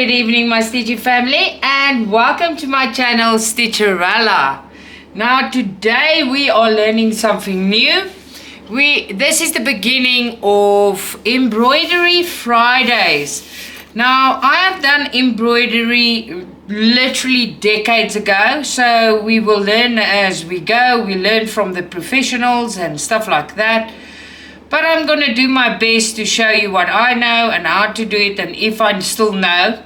Good evening, my Stitchy family, and welcome to my channel, Stitcha-Rella. Now today we are learning something new. This is the beginning of Embroidery Fridays. Now I have done embroidery literally decades ago, so we will learn as we go. We learn from the professionals and stuff like that. But I'm going to do my best to show you what I know and how to do it, and if I still know.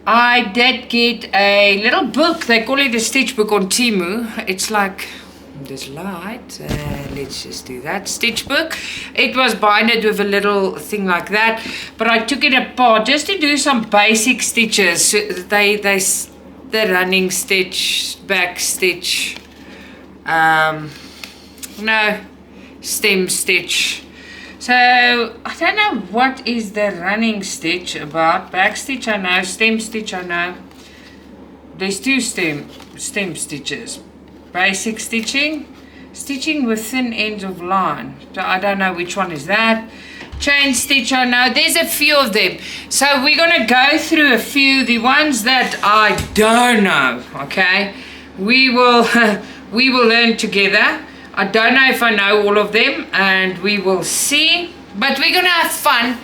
I did get a little book. They call it a stitch book on Temu. It's like this light. Let's just do that. Stitch book. It was binded with a little thing like that. But I took it apart just to do some basic stitches. The running stitch, back stitch, stem stitch. So I don't know what is the running stitch about. Back stitch I know, stem stitch I know. There's two stem stitches. Basic stitching, stitching with thin ends of line. So I don't know which one is that. Chain stitch I know. There's a few of them. So we're gonna go through a few. The ones that I don't know, okay, we will learn together. I don't know if I know all of them, and we will see, but we're gonna have fun,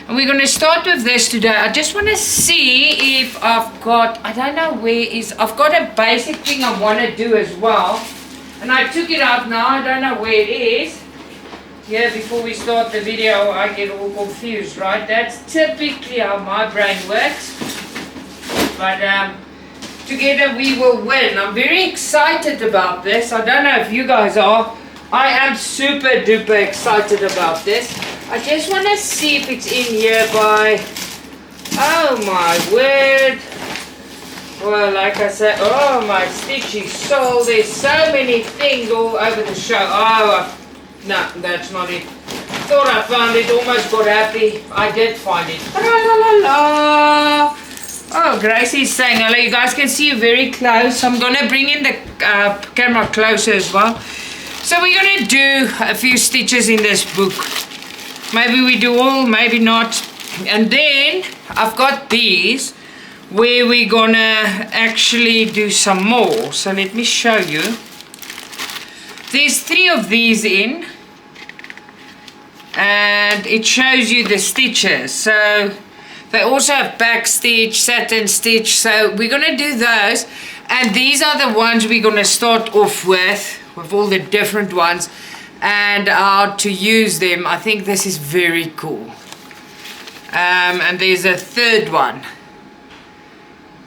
and we're gonna start with this today. I just want to see if I've got, I don't know I've got a basic thing I want to do as well, and I took it out now. I don't know where it is. Yeah, before we start the video I get all confused, right? That's typically how my brain works, but together we will win. I'm very excited about this. I don't know if you guys are. I am super duper excited about this. I just want to see if it's in here by, oh my word. Well, like I said, oh my Stitchy soul, there's so many things all over the show. Oh, no, that's not it. Thought I found it, almost got happy. I did find it. La la la la. Oh, Gracie's saying hello. You guys can see you very close. I'm going to bring in the camera closer as well. So we're going to do a few stitches in this book. Maybe we do all, maybe not. And then I've got these where we're going to actually do some more. So let me show you. There's 3 of these in. And it shows you the stitches. So they also have back stitch, satin stitch, so we're going to do those. And these are the ones we're going to start off with all the different ones and how to use them. I think this is very cool. And there's a third one.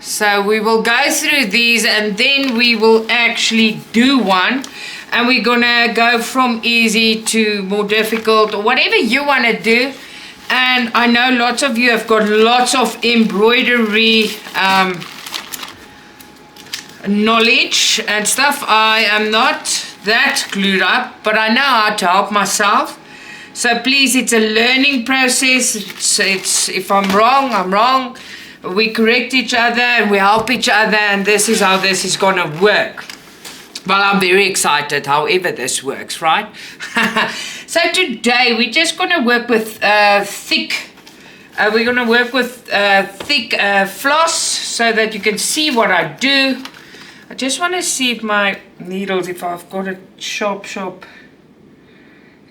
So we will go through these, and then we will actually do one. And we're going to go from easy to more difficult, or whatever you want to do. And I know lots of you have got lots of embroidery knowledge and stuff. I am not that glued up, but I know how to help myself. So please, it's a learning process. It's if I'm wrong, I'm wrong. We correct each other and we help each other, and this is how this is going to work. Well, I'm very excited however this works, right? So today we're just going to work with thick floss so that you can see what I do. I just want to see if my needles, if I've got a sharp,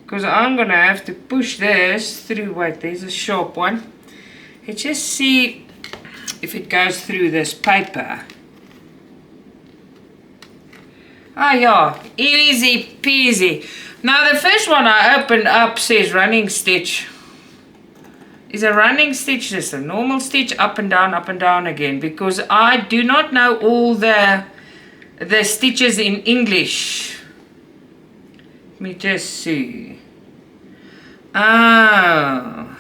because I'm going to have to push this through. Wait, there's a sharp one. Let's just see if it goes through this paper. Ah, yeah, easy peasy. Now the first one I opened up says running stitch. Is a running stitch just a normal stitch, up and down again? Because I do not know all the stitches in English. Let me just see. Oh,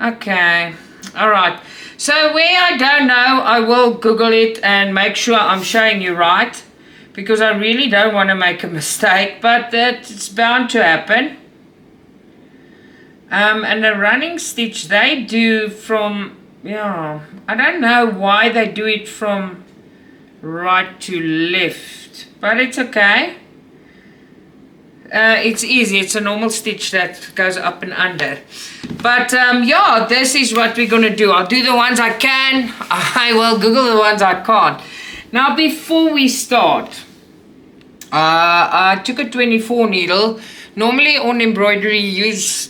okay, all right. So where I don't know, I will Google it and make sure I'm showing you right, because I really don't want to make a mistake, but it's bound to happen. And the running stitch they do from, yeah, I don't know why they do it from right to left, but it's okay. It's easy. It's a normal stitch that goes up and under. But yeah, this is what we're gonna do. I'll do the ones I can. I will Google the ones I can't. Now before we start, I took a 24 needle. Normally on embroidery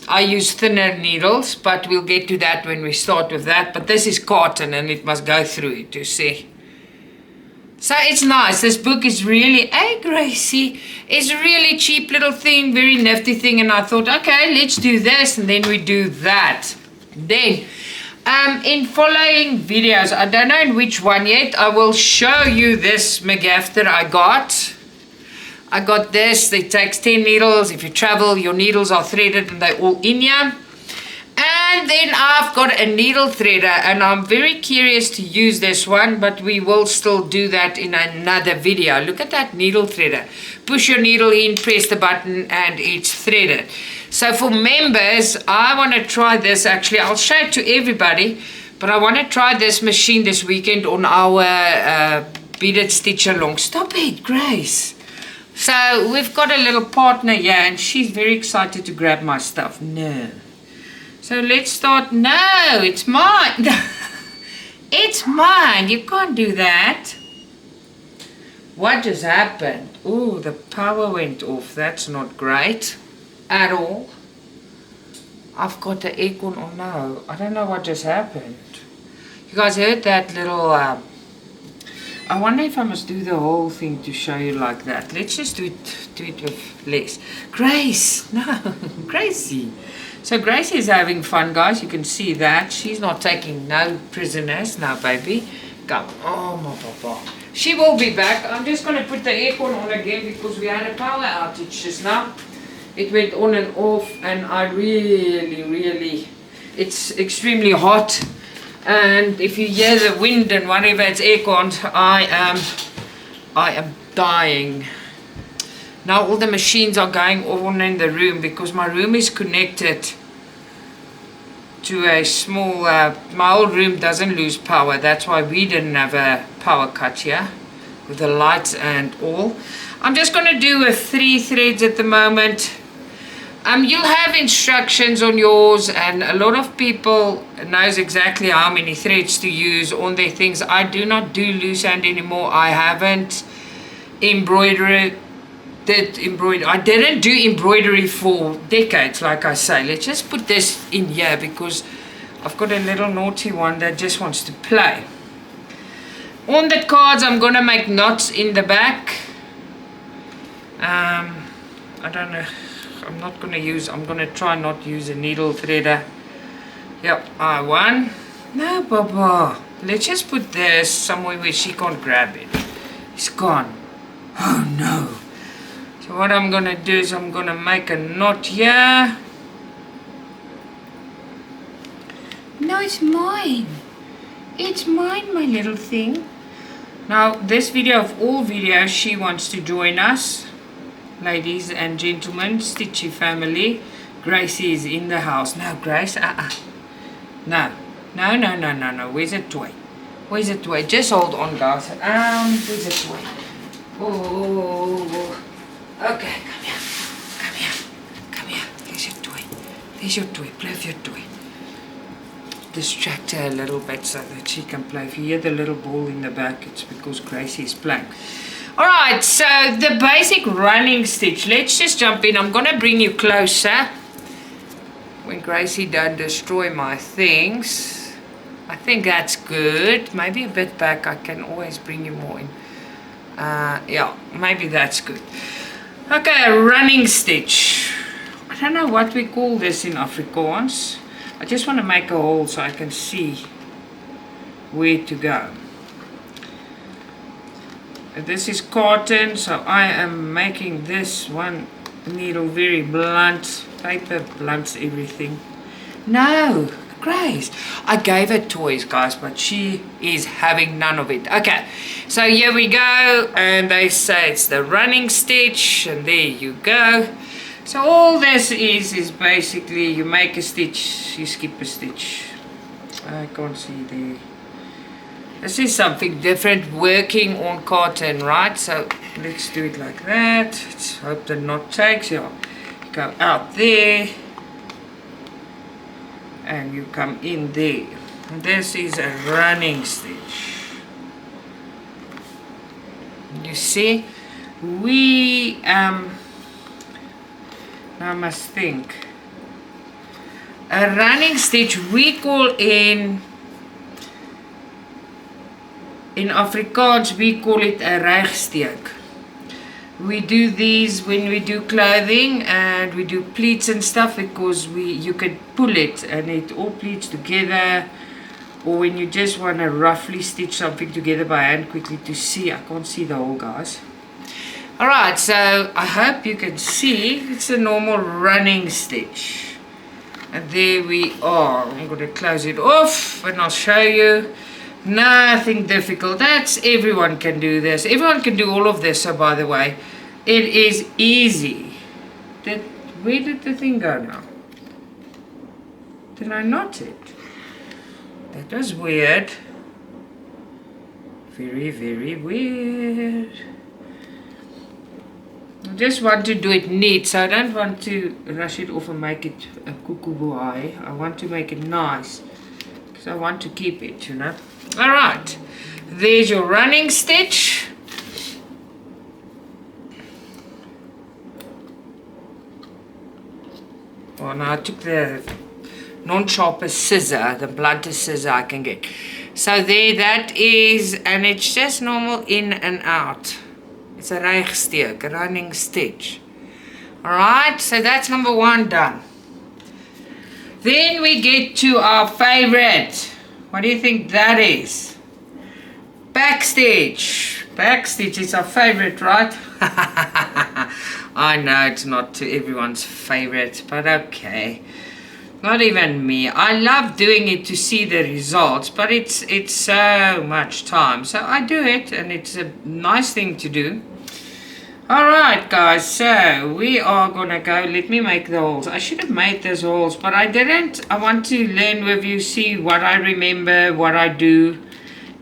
I use thinner needles, but we'll get to that when we start with that. But this is cotton and it must go through it, you see. So it's nice. This book is really, hey Gracie, it's a really cheap little thing, very nifty thing. And I thought, okay, let's do this. And then we do that. Then, in following videos, I don't know in which one yet, I will show you this McGaff that I got. I got this. It takes 10 needles. If you travel, your needles are threaded and they're all in here. And then I've got a needle threader, and I'm very curious to use this one, but we will still do that in another video. Look at that needle threader. Push your needle in, press the button, and it's threaded. So for members, I want to try this. Actually, I'll show it to everybody, but I want to try this machine this weekend on our beaded stitch along. Stop it, Grace. So we've got a little partner here, and she's very excited to grab my stuff. No. So let's start. No, it's mine. It's mine. You can't do that. What just happened? Oh, the power went off. That's not great at all. I've got the aircon on now. I don't know what just happened. You guys heard that little... I wonder if I must do the whole thing to show you like that. Let's just do it with less. Grace! No, Gracie. So Gracie is having fun, guys. You can see that. She's not taking no prisoners now, baby. Come. Oh, my papa. She will be back. I'm just going to put the aircon on again because we had a power outage just now. It went on and off, and I really... It's extremely hot. And if you hear the wind and whatever, it's aircon, I am dying. Now all the machines are going on in the room because my room is connected to a small, my whole room doesn't lose power. That's why we didn't have a power cut here with the lights and all. I'm just going to do with 3 threads at the moment. You'll have instructions on yours, and a lot of people knows exactly how many threads to use on their things. I do not do loose end anymore. I haven't embroidered. I didn't do embroidery for decades, like I say. Let's just put this in here because I've got a little naughty one that just wants to play. On the cards, I'm gonna make knots in the back. I don't know. I'm gonna try not use a needle threader. Yep, I won. No, Baba. Let's just put this somewhere where she can't grab it. It's gone. Oh no. So what I'm gonna do is I'm gonna make a knot here. No, it's mine. It's mine, my little thing. Now, this video of all videos, she wants to join us. Ladies and gentlemen, Stitchy family. Gracie is in the house. No, Grace, No. No. Where's the toy? Where's the toy? Just hold on, guys. Where's the toy? Oh. Okay, come here. There's your toy. Play with your toy. Distract her a little bit so that she can play. If you hear the little ball in the back, it's because Gracie is playing. Alright, so the basic running stitch. Let's just jump in. I'm going to bring you closer. When Gracie don't destroy my things. I think that's good. Maybe a bit back. I can always bring you more in. Yeah, maybe that's good. Okay, a running stitch. I don't know what we call this in Afrikaans. I just want to make a hole so I can see where to go. This is cotton, so I am making this one needle very blunt. Paper blunts everything. No, Grace. I gave her toys, guys, but she is having none of it. Okay, so here we go, and they say it's the running stitch, and there you go. So all this is basically you make a stitch, you skip a stitch. I can't see there. This is something different, working on cotton, right? So let's do it like that. Let's hope the knot takes. Yeah, you go out there and you come in there. And this is a running stitch. You see, we now I must think. A running stitch we call in Afrikaans we call it a rygsteek. We do these when we do clothing and we do pleats and stuff, because you can pull it and it all pleats together, or when you just want to roughly stitch something together by hand quickly to see. I can't see the hole, guys. Alright, so I hope you can see it's a normal running stitch. And there we are. I'm going to close it off and I'll show you. Nothing difficult. Everyone can do this. Everyone can do all of this. So by the way, it is easy. Where did the thing go now? Did I knot it? That was weird. Very, very weird. I just want to do it neat, so I don't want to rush it off and make it a cuckoo boy. I want to make it nice, because I want to keep it, you know. Alright, there's your running stitch. Oh, now I took the non-sharpest scissor, the bluntest scissor I can get. So there, that is, and it's just normal in and out. It's a rygsteek, a running stitch. Alright, so that's number 1 done. Then we get to our favorite. What do you think that is? Backstitch. Backstitch is our favorite, right? I know it's not to everyone's favorite, but okay. Not even me. I love doing it to see the results, but it's so much time. So I do it, and it's a nice thing to do. Alright guys, so we are gonna go. Let me make the holes. I should have made those holes, but I didn't. I want to learn with you, see what I remember, what I do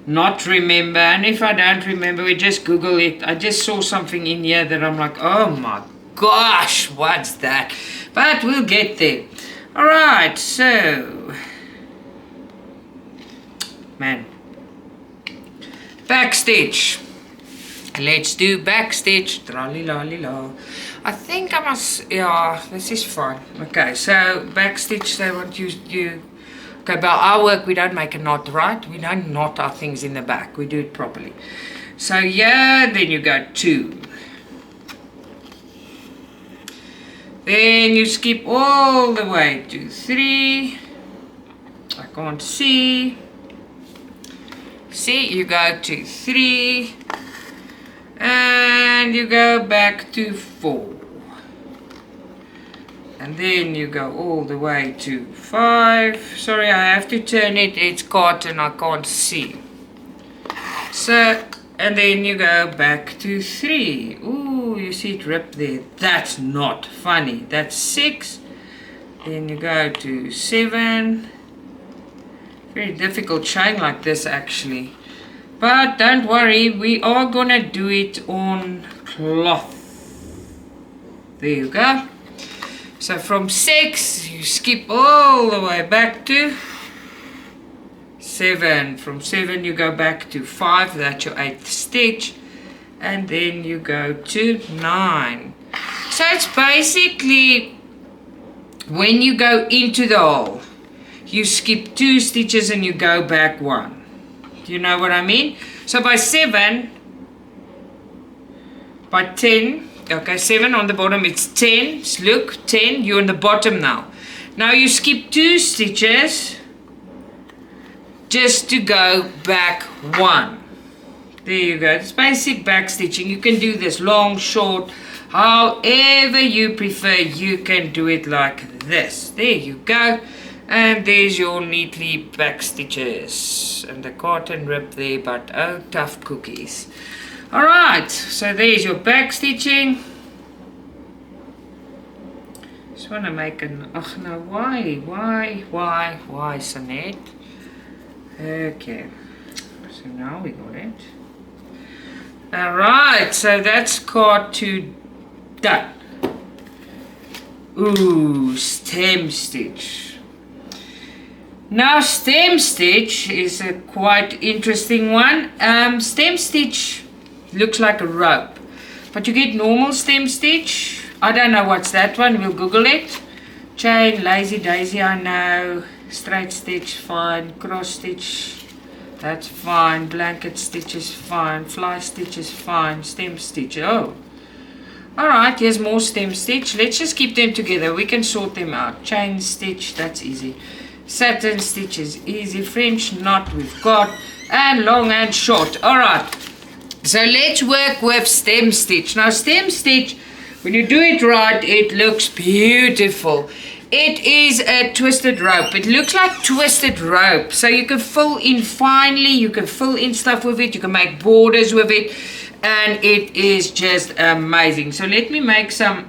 not remember, and if I don't remember, we just Google it. I just saw something in here that I'm like, oh my gosh, what's that? But we'll get there. Alright, so man, backstitch. Let's do backstitch. Tra-li-la-li-la. I think I must, yeah, this is fine. Okay, so backstitch, they want you. Okay, but our work, we don't make a knot, right? We don't knot our things in the back. We do it properly. So yeah, then you go 2. Then you skip all the way to 3. I can't see. See, you go to 3. And you go back to 4. And then you go all the way to 5. Sorry, I have to turn it. It's cotton, I can't see. So, and then you go back to 3. Ooh, you see it ripped there. That's not funny. That's 6. Then you go to 7. Very difficult chain like this actually. But don't worry, we are gonna do it on cloth. There you go. So from 6, you skip all the way back to 7. From 7, you go back to 5. That's your 8th stitch. And then you go to 9. So it's basically when you go into the hole, you skip 2 stitches and you go back 1. Do you know what I mean? So by 7, by 10, okay, 7 on the bottom, it's 10. Look, 10, you're on the bottom now. Now you skip 2 stitches just to go back 1. There you go. It's basic back stitching. You can do this long, short, however you prefer. You can do it like this. There you go. And there's your neatly back stitches. And the cotton rip there, but oh, tough cookies. Alright, so there's your back stitching. Just want to make an... Oh no, why, Sanet? Okay, so now we got it. Alright, so that's card 2 done. Ooh, stem stitch. Now stem stitch is a quite interesting one. Stem stitch looks like a rope, but you get normal stem stitch. I don't know what's that one, we'll Google it. Chain, lazy daisy, I know. Straight stitch, fine. Cross stitch, that's fine. Blanket stitch is fine. Fly stitch is fine. Stem stitch, oh. Alright, here's more stem stitch. Let's just keep them together. We can sort them out. Chain stitch, that's easy. Satin stitch is easy. French knot we've got. And long and short. Alright. So let's work with stem stitch. Now stem stitch, when you do it right, it looks beautiful. It is a twisted rope. It looks like twisted rope. So you can fill in finely. You can fill in stuff with it. You can make borders with it. And it is just amazing. So let me make some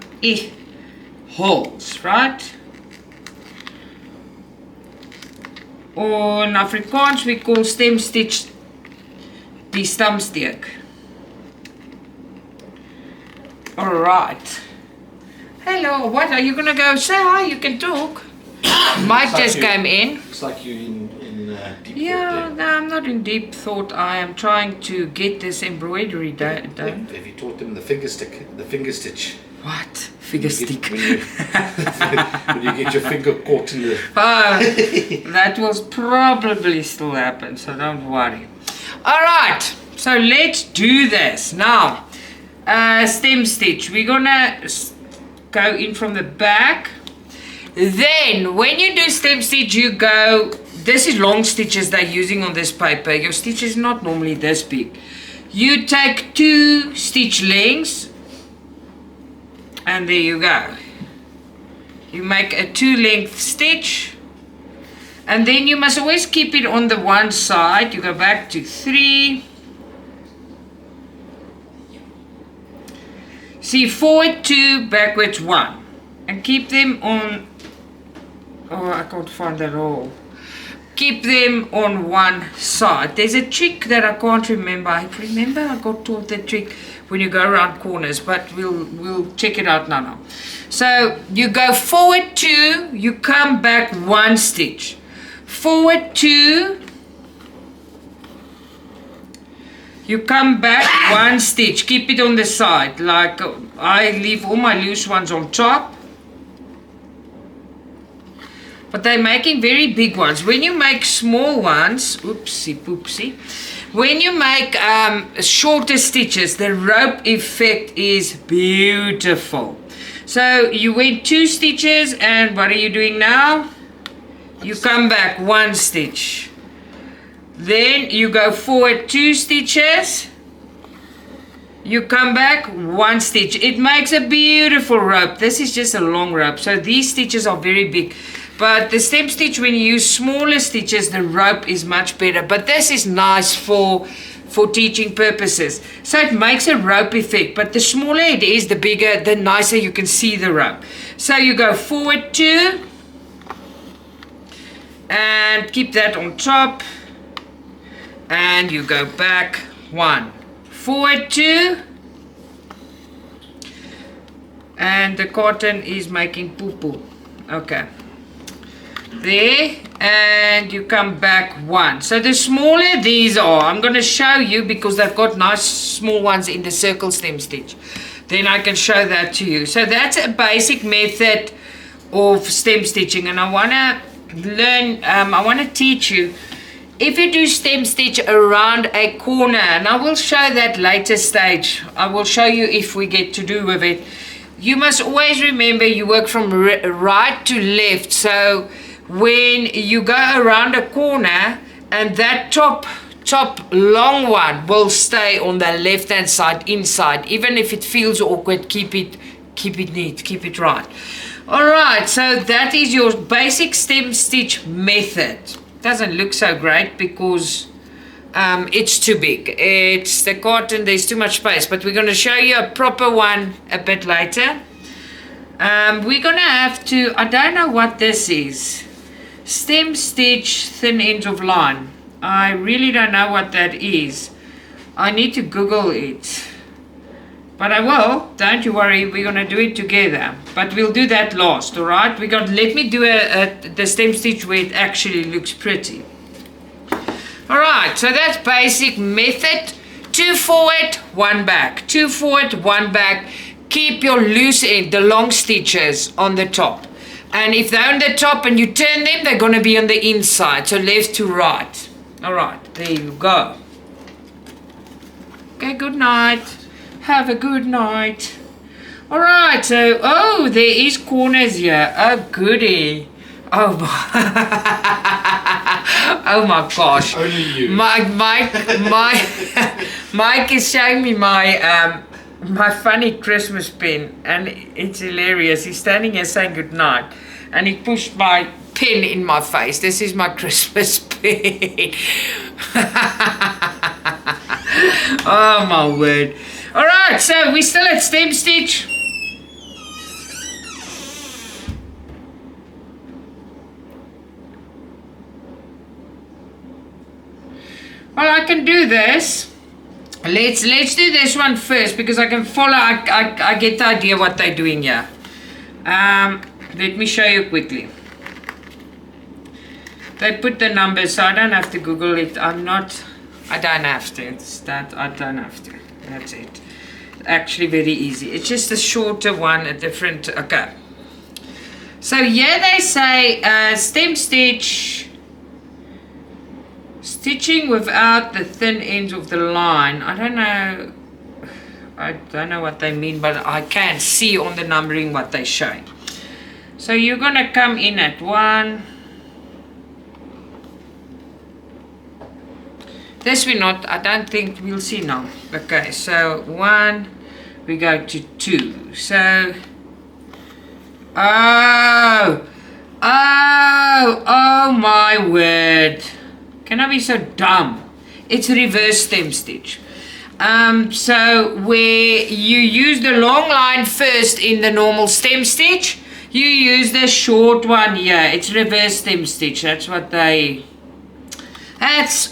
holes, right? Or in Afrikaans we call stem stitch die stamsteek. Alright. Hello, what are you gonna go say hi? You can talk. Mike like just came in. Looks like you're in deep yeah, thought. No, I'm not in deep thought. I am trying to get this embroidery done. Have you taught them the finger stitch? What? Finger stick? When you get your finger caught in the... that will probably still happen, so don't worry. Alright, so let's do this. Now, stem stitch. We're gonna go in from the back. Then, when you do stem stitch, you go... This is long stitches they're using on this paper. Your stitch is not normally this big. You take 2 stitch lengths, and there you go. You make a 2-length stitch, and then you must always keep it on the one side. You go back to 3. See, forward 2, backwards 1, and keep them on. Oh, I can't find that all. Keep them on one side. There's a trick that I can't remember. I remember I got taught the trick when you go around corners, but we'll check it out now. So you go forward 2, you come back 1 stitch. Forward 2, you come back 1 stitch. Keep it on the side. Like I leave all my loose ones on top. But they're making very big ones. When you make small ones, oopsie poopsie, when you make shorter stitches, the rope effect is beautiful. So you went 2 stitches, and what are you doing now? You come back 1 stitch. Then you go forward 2 stitches. You come back 1 stitch. It makes a beautiful rope. This is just a long rope. So these stitches are very big. But the stem stitch, when you use smaller stitches, the rope is much better. But this is nice for teaching purposes. So it makes a rope effect. But the smaller it is, the bigger, the nicer you can see the rope. So you go forward 2. And keep that on top. And you go back 1. Forward 2. And the cotton is making poo-poo. Okay. There, and you come back 1. So the smaller these are, I'm going to show you because they've got nice small ones in the circle stem stitch. Then I can show that to you. So that's a basic method of stem stitching, and I want to learn, I want to teach you. If you do stem stitch around a corner, and I will show that later stage, I will show you if we get to do with it. You must always remember you work from right to left. So when you go around a corner, and that top long one will stay on the left hand side inside. Even if it feels awkward, keep it neat, keep it right. Alright, so that is your basic stem stitch method. Doesn't look so great because it's too big. It's the cotton, there's too much space, but we're going to show you a proper one a bit later. We're going to have to, I don't know what this is. Stem stitch thin ends of line. I really don't know what that is. I need to Google it. But I will, don't you worry, we're gonna do it together. But we'll do that last, alright? Let me do the stem stitch where it actually looks pretty. Alright, so that's basic method. 2 forward, 1 back. 2 forward, 1 back. Keep your loose end, the long stitches on the top. And if they're on the top and you turn them, they're gonna be on the inside. So left to right. Alright, there you go. Okay, good night. Have a good night. Alright, so, oh, there is corners here. Oh, goody. Oh, oh my gosh. Only you. Mike is showing me my funny Christmas pin, and it's hilarious. He's standing here saying good night, and he pushed my pin in my face. This is my Christmas pin. Oh my word. Alright, so we still at stem stitch. Well, I can do this. Let's do this one first because I can follow. I get the idea what they're doing here. Let me show you quickly. They put the numbers, so I don't have to Google it. I don't have to. It's that I don't have to. That's it. Actually very easy. It's just a shorter one, a different. Okay. So here they say stem stitch, stitching without the thin ends of the line. I don't know what they mean, but I can see on the numbering what they're showing. So you're gonna come in at 1. This we not, I don't think we'll see now. Okay, so 1, we go to 2. So, oh my word. Can I be so dumb? It's reverse stem stitch. So where you use the long line first in the normal stem stitch, you use the short one here. It's reverse stem stitch. That's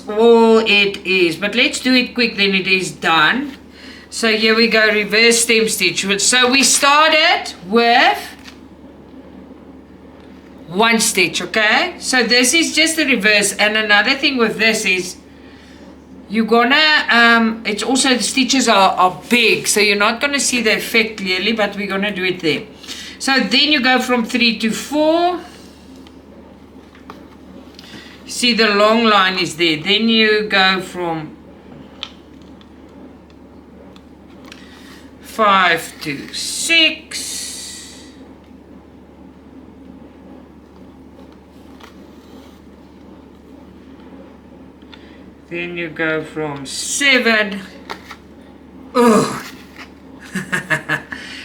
all it is. But let's do it quick, then it is done. So here we go, reverse stem stitch. So we started with 1 stitch, okay? So this is just the reverse. And another thing with this is you're gonna, it's also the stitches are big, so you're not gonna see the effect clearly, but we're gonna do it there. So then you go from 3 to 4. See, the long line is there. Then you go from 5 to 6. Then you go from 7. Oh.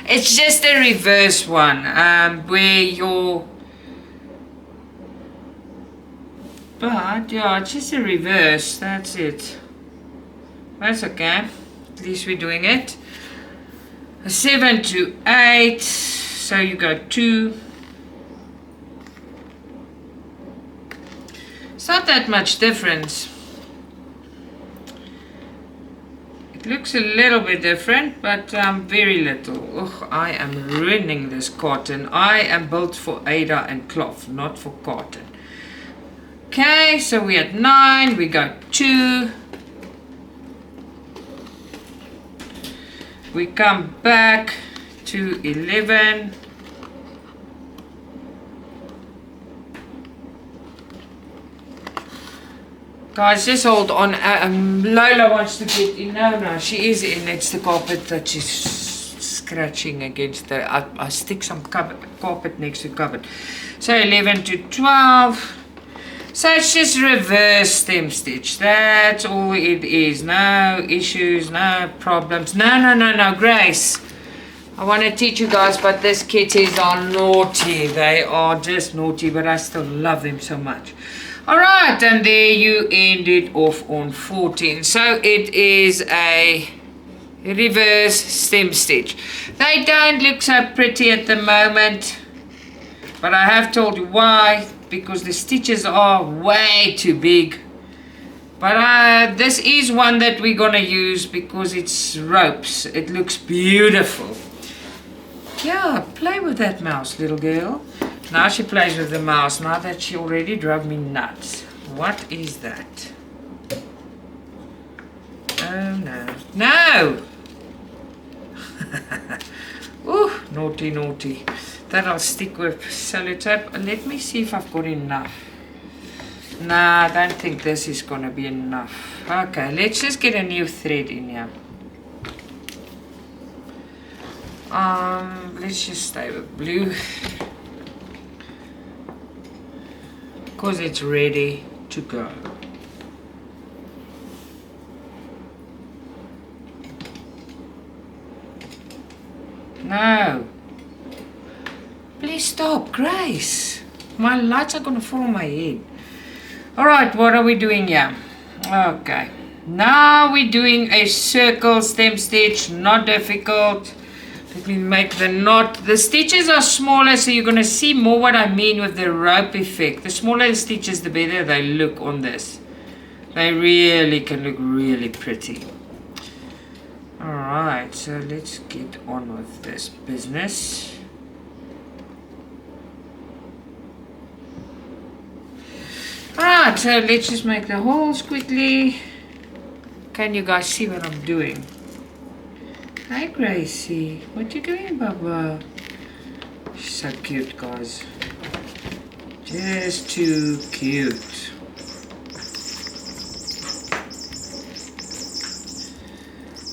It's just a reverse one, where you're. But yeah, it's just a reverse. That's it. That's okay. At least we're doing it. 7 to 8. So you go 2. It's not that much difference. It looks a little bit different, but very little. Ugh, I am ruining this cotton. I am built for Ada and cloth, not for cotton. Okay, so we're at 9, we go 2. We come back to 11. Guys, just hold on. Lola wants to get in. No, she is in. It's the carpet that she's scratching against. I stick some carpet next to cupboard. So 11 to 12. So it's just reverse stem stitch. That's all it is. No issues, no problems. No, Grace. I want to teach you guys, but these kitties are naughty. They are just naughty, but I still love them so much. Alright, and there you end it off on 14. So it is a reverse stem stitch. They don't look so pretty at the moment, but I have told you why. Because the stitches are way too big But this is one that we're gonna use because it's ropes. It looks beautiful. Yeah, play with that mouse, little girl. Now she plays with the mouse, now that she already drove me nuts. What is that? Oh no. No! Ooh, naughty, naughty. That I'll stick with sellotape. Let me see if I've got enough. Nah, I don't think this is gonna be enough. Okay, let's just get a new thread in here. Let's just stay with blue. Because it's ready to go. No. Please stop, Grace. My lights are gonna fall on my head. Alright, what are we doing here? Okay. Now we're doing a circle stem stitch, not difficult. Let me make the knot. The stitches are smaller, so you're gonna see more what I mean with the rope effect. The smaller the stitches, the better they look on this. They really can look really pretty. Alright, so let's get on with this business. Alright, so let's just make the holes quickly. Can you guys see what I'm doing? Hi Gracie, what you doing, Baba? She's so cute, guys. Just too cute.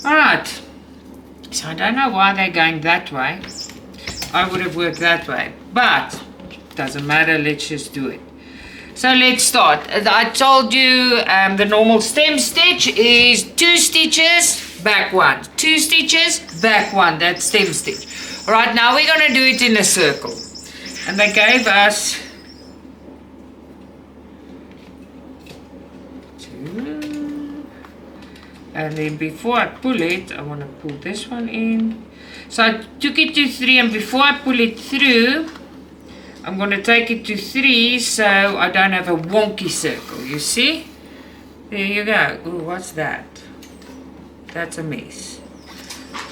Alright, so I don't know why they're going that way. I would have worked that way, but doesn't matter, let's just do it. So let's start. As I told you, the normal stem stitch is 2 stitches, back 1. 2 stitches, back 1. That's stem stitch. Alright, now we're going to do it in a circle. And they gave us 2. And then before I pull it, I want to pull this one in. So I took it to 3, and before I pull it through, I'm going to take it to 3 so I don't have a wonky circle, you see? There you go. Ooh, what's that? That's a mess.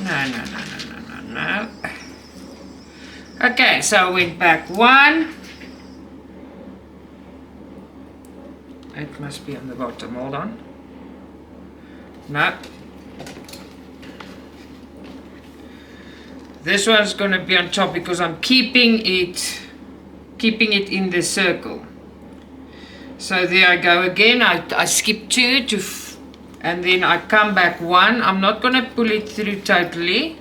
No. Okay, so I went back 1. It must be on the bottom, hold on. No. This one's going to be on top because I'm keeping it in the circle. So there I go again. I skip 2 and then I come back 1. I'm not going to pull it through totally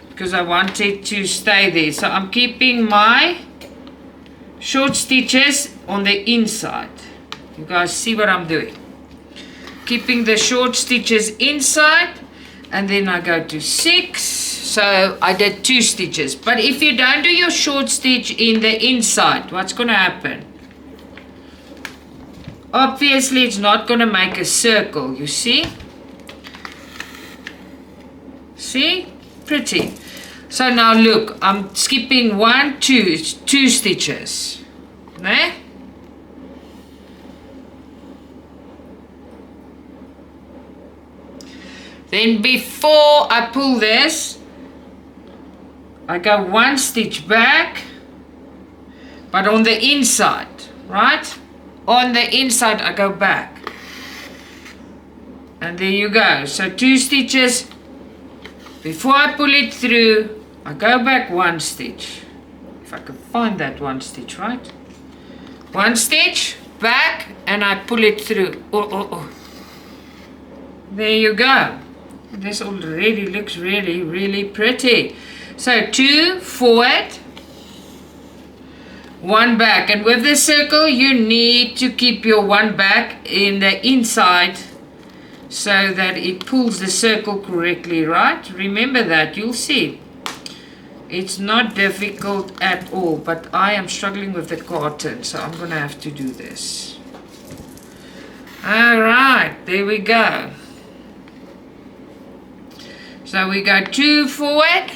because I want it to stay there. So I'm keeping my short stitches on the inside. You guys see what I'm doing? Keeping the short stitches inside, and then I go to 6. So I did 2 stitches. But if you don't do your short stitch in the inside, what's going to happen? Obviously it's not going to make a circle, you see? See? Pretty. So now look, I'm skipping 1, 2. It's 2 stitches. There? Then before I pull this, I go 1 stitch back, but on the inside, right? On the inside I go back. And there you go. So 2 stitches. Before I pull it through, I go back 1 stitch. If I can find that 1 stitch, right? 1 stitch, back, and I pull it through. Oh. There you go. This already looks really, really pretty. So 2 forward, 1 back, and with the circle you need to keep your 1 back in the inside so that it pulls the circle correctly, right? Remember that, you'll see. It's not difficult at all, but I am struggling with the cotton, so I'm gonna have to do this. Alright, there we go. So we go 2 forward,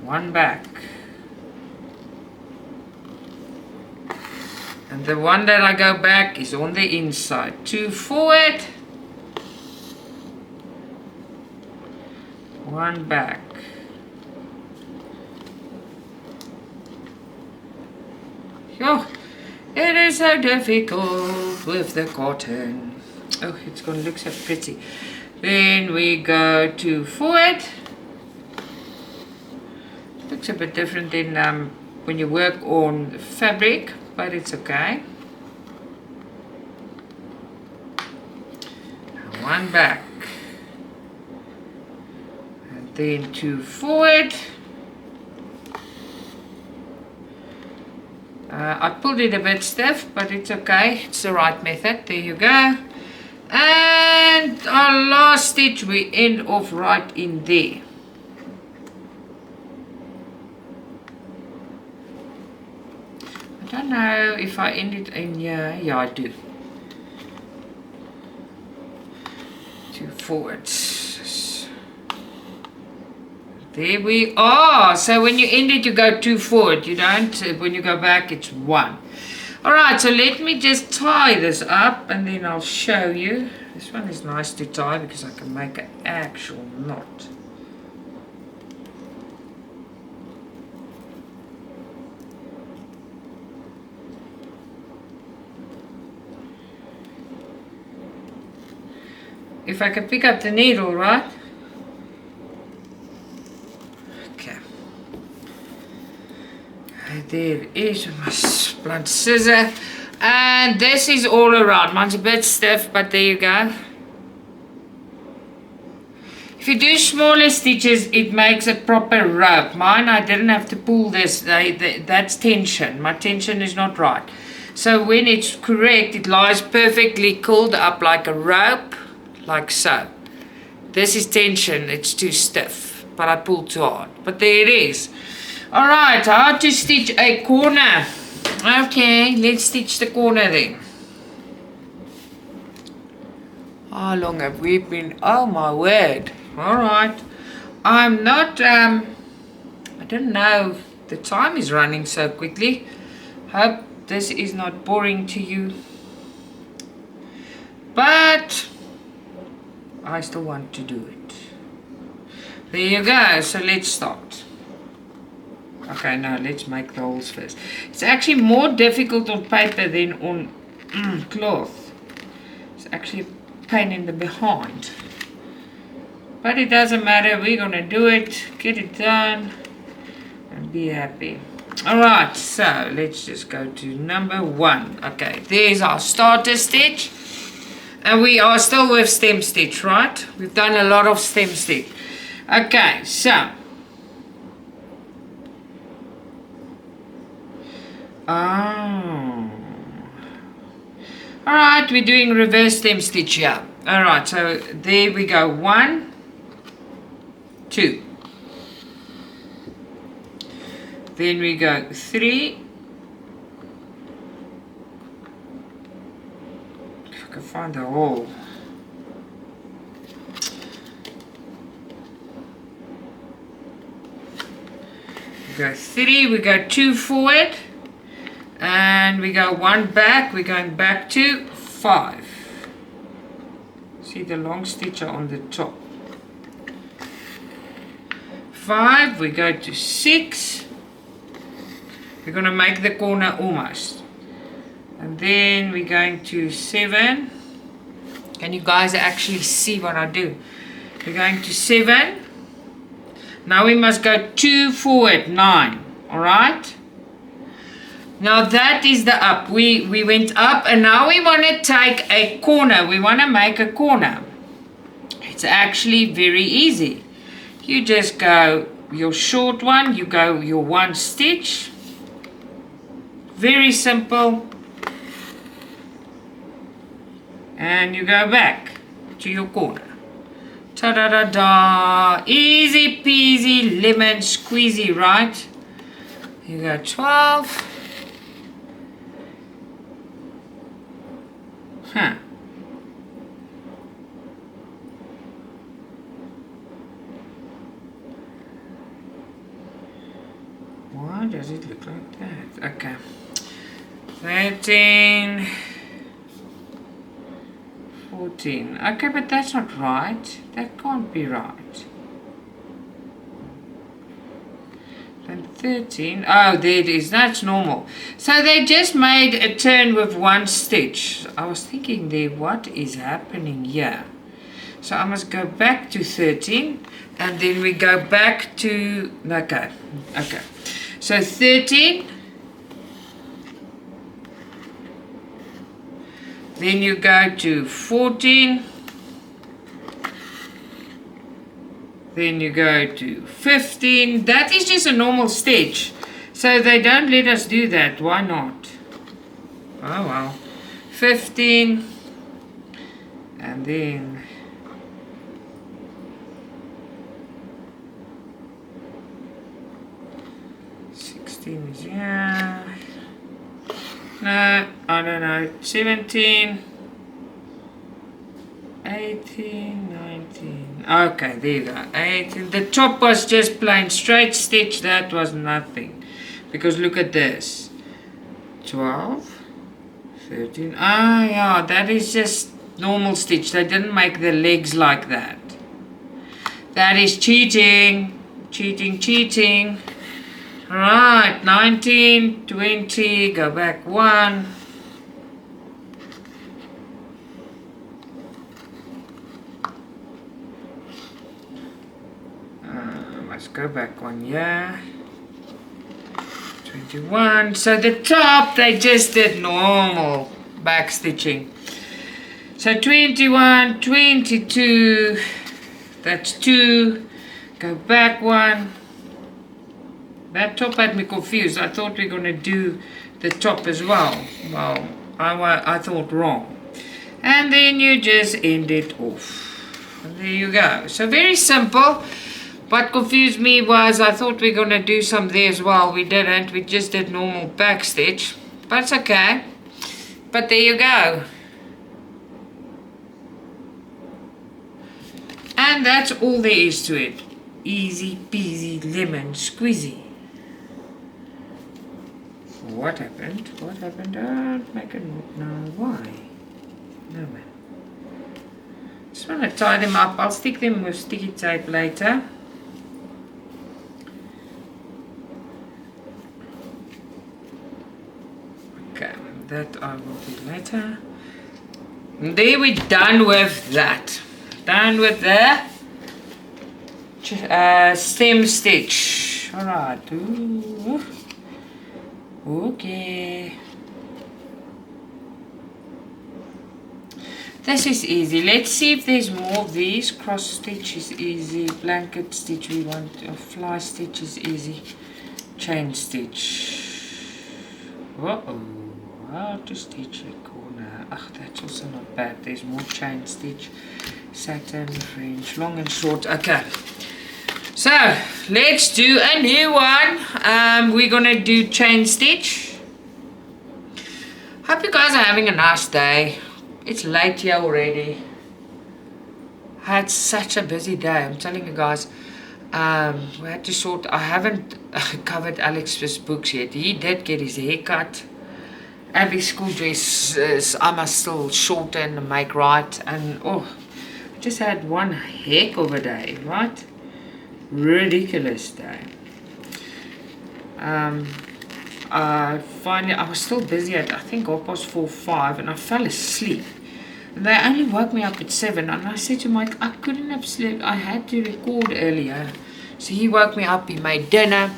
1 back. And the one that I go back is on the inside. 2 forward, 1 back. Oh, it is so difficult with the cotton. Oh, it's going to look so pretty. Then we go 2 forward. Looks a bit different than when you work on fabric, but it's okay. 1 back. And then 2 forward. I pulled it a bit stiff, but it's okay. It's the right method. There you go. And our last stitch, we end off right in there. I don't know if I end it in here. Yeah, I do. 2 forwards. There we are. So when you end it, you go 2 forward. You don't, when you go back, it's 1. Alright, so let me just tie this up and then I'll show you. This one is nice to tie because I can make an actual knot. If I can pick up the needle, right? There it is with my blunt scissor, and this is all around. Mine's a bit stiff, but there you go. If you do smaller stitches, it makes a proper rope. Mine, I didn't have to pull this. That's tension. My tension is not right. So when it's correct, it lies perfectly curled up like a rope, like so. This is tension. It's too stiff, but I pulled too hard. But there it is. Alright, how to stitch a corner. Okay, let's stitch the corner then. How long have we been? Oh my word. Alright. I'm not, I don't know. The time is running so quickly. Hope this is not boring to you. But I still want to do it. There you go. So let's start. Okay, now let's make the holes first. It's actually more difficult on paper than on cloth. It's actually a pain in the behind. But it doesn't matter. We're going to do it, get it done, and be happy. Alright, so let's just go to number 1. Okay, there's our starter stitch. And we are still with stem stitch, right? We've done a lot of stem stitch. Okay, so alright, we're doing reverse stem stitch here. Alright, so there we go. 1, 2. Then we go 3. If I can find the hole. We go 3, we go 2 forward. And we go 1 back, we're going back to 5. See the long stitch on the top. 5, we go to 6. We're going to make the corner almost. And then we're going to 7. Can you guys actually see what I do? We're going to 7. Now we must go 2 forward, 9. Alright? Now that is the up. We went up and now we want to take a corner. We want to make a corner. It's actually very easy. You just go your short one, you go your 1 stitch. Very simple. And you go back to your corner. Ta-da-da-da. Easy peasy lemon squeezy, right? You go 12. Huh. Why does it look like that? Okay. 13, 14. Okay, but that's not right. That can't be right. And 13. Oh, there it is. That's normal. So they just made a turn with one stitch. I was thinking there, what is happening here? So I must go back to 13, and then we go back to, okay. So 13, then you go to 14, then you go to 15. That is just a normal stitch. So they don't let us do that. Why not? Oh well. 15, and then 16 is yeah. No, I don't know. 17, 18, 19. Okay, there you go. 18. The top was just plain straight stitch. That was nothing. Because look at this. 12, 13. Ah, yeah, that is just normal stitch. They didn't make the legs like that. That is cheating. Cheating. Right, 19, 20, go back 1. Let's go back 1 year. 21. So the top, they just did normal back stitching. So 21, 22, that's 2. Go back 1. That top had me confused. I thought we were going to do the top as well. Well, I thought wrong. And then you just end it off. And there you go. So very simple. What confused me was I thought we were going to do some there as well. We didn't. We just did normal back stitch. But it's okay. But there you go. And that's all there is to it. Easy peasy lemon squeezy. What happened? Don't make a note now. Why? No man. Just want to tie them up. I'll stick them with sticky tape later. Okay, that I will do later. And there we're done with that. Done with the stem stitch. Alright. Okay. This is easy. Let's see if there's more of these. Cross stitch is easy. Blanket stitch we want. A fly stitch is easy. Chain stitch. Uh-oh. How to stitch a corner. Ugh, that's also not bad. There's more chain stitch. Satin, French, long and short. Okay. So, let's do a new one. We're going to do chain stitch. Hope you guys are having a nice day. It's late here already. I had such a busy day. I'm telling you guys. We had to sort. I haven't covered Alex's books yet. He did get his hair cut. Abby's school dress I must still shorten and make right. And oh, I just had one heck of a day, right? Ridiculous day. Finally, I was still busy at I think 4:30, 5, and I fell asleep. And they only woke me up at 7, and I said to Mike, I couldn't have slept. I had to record earlier. So he woke me up. He made dinner,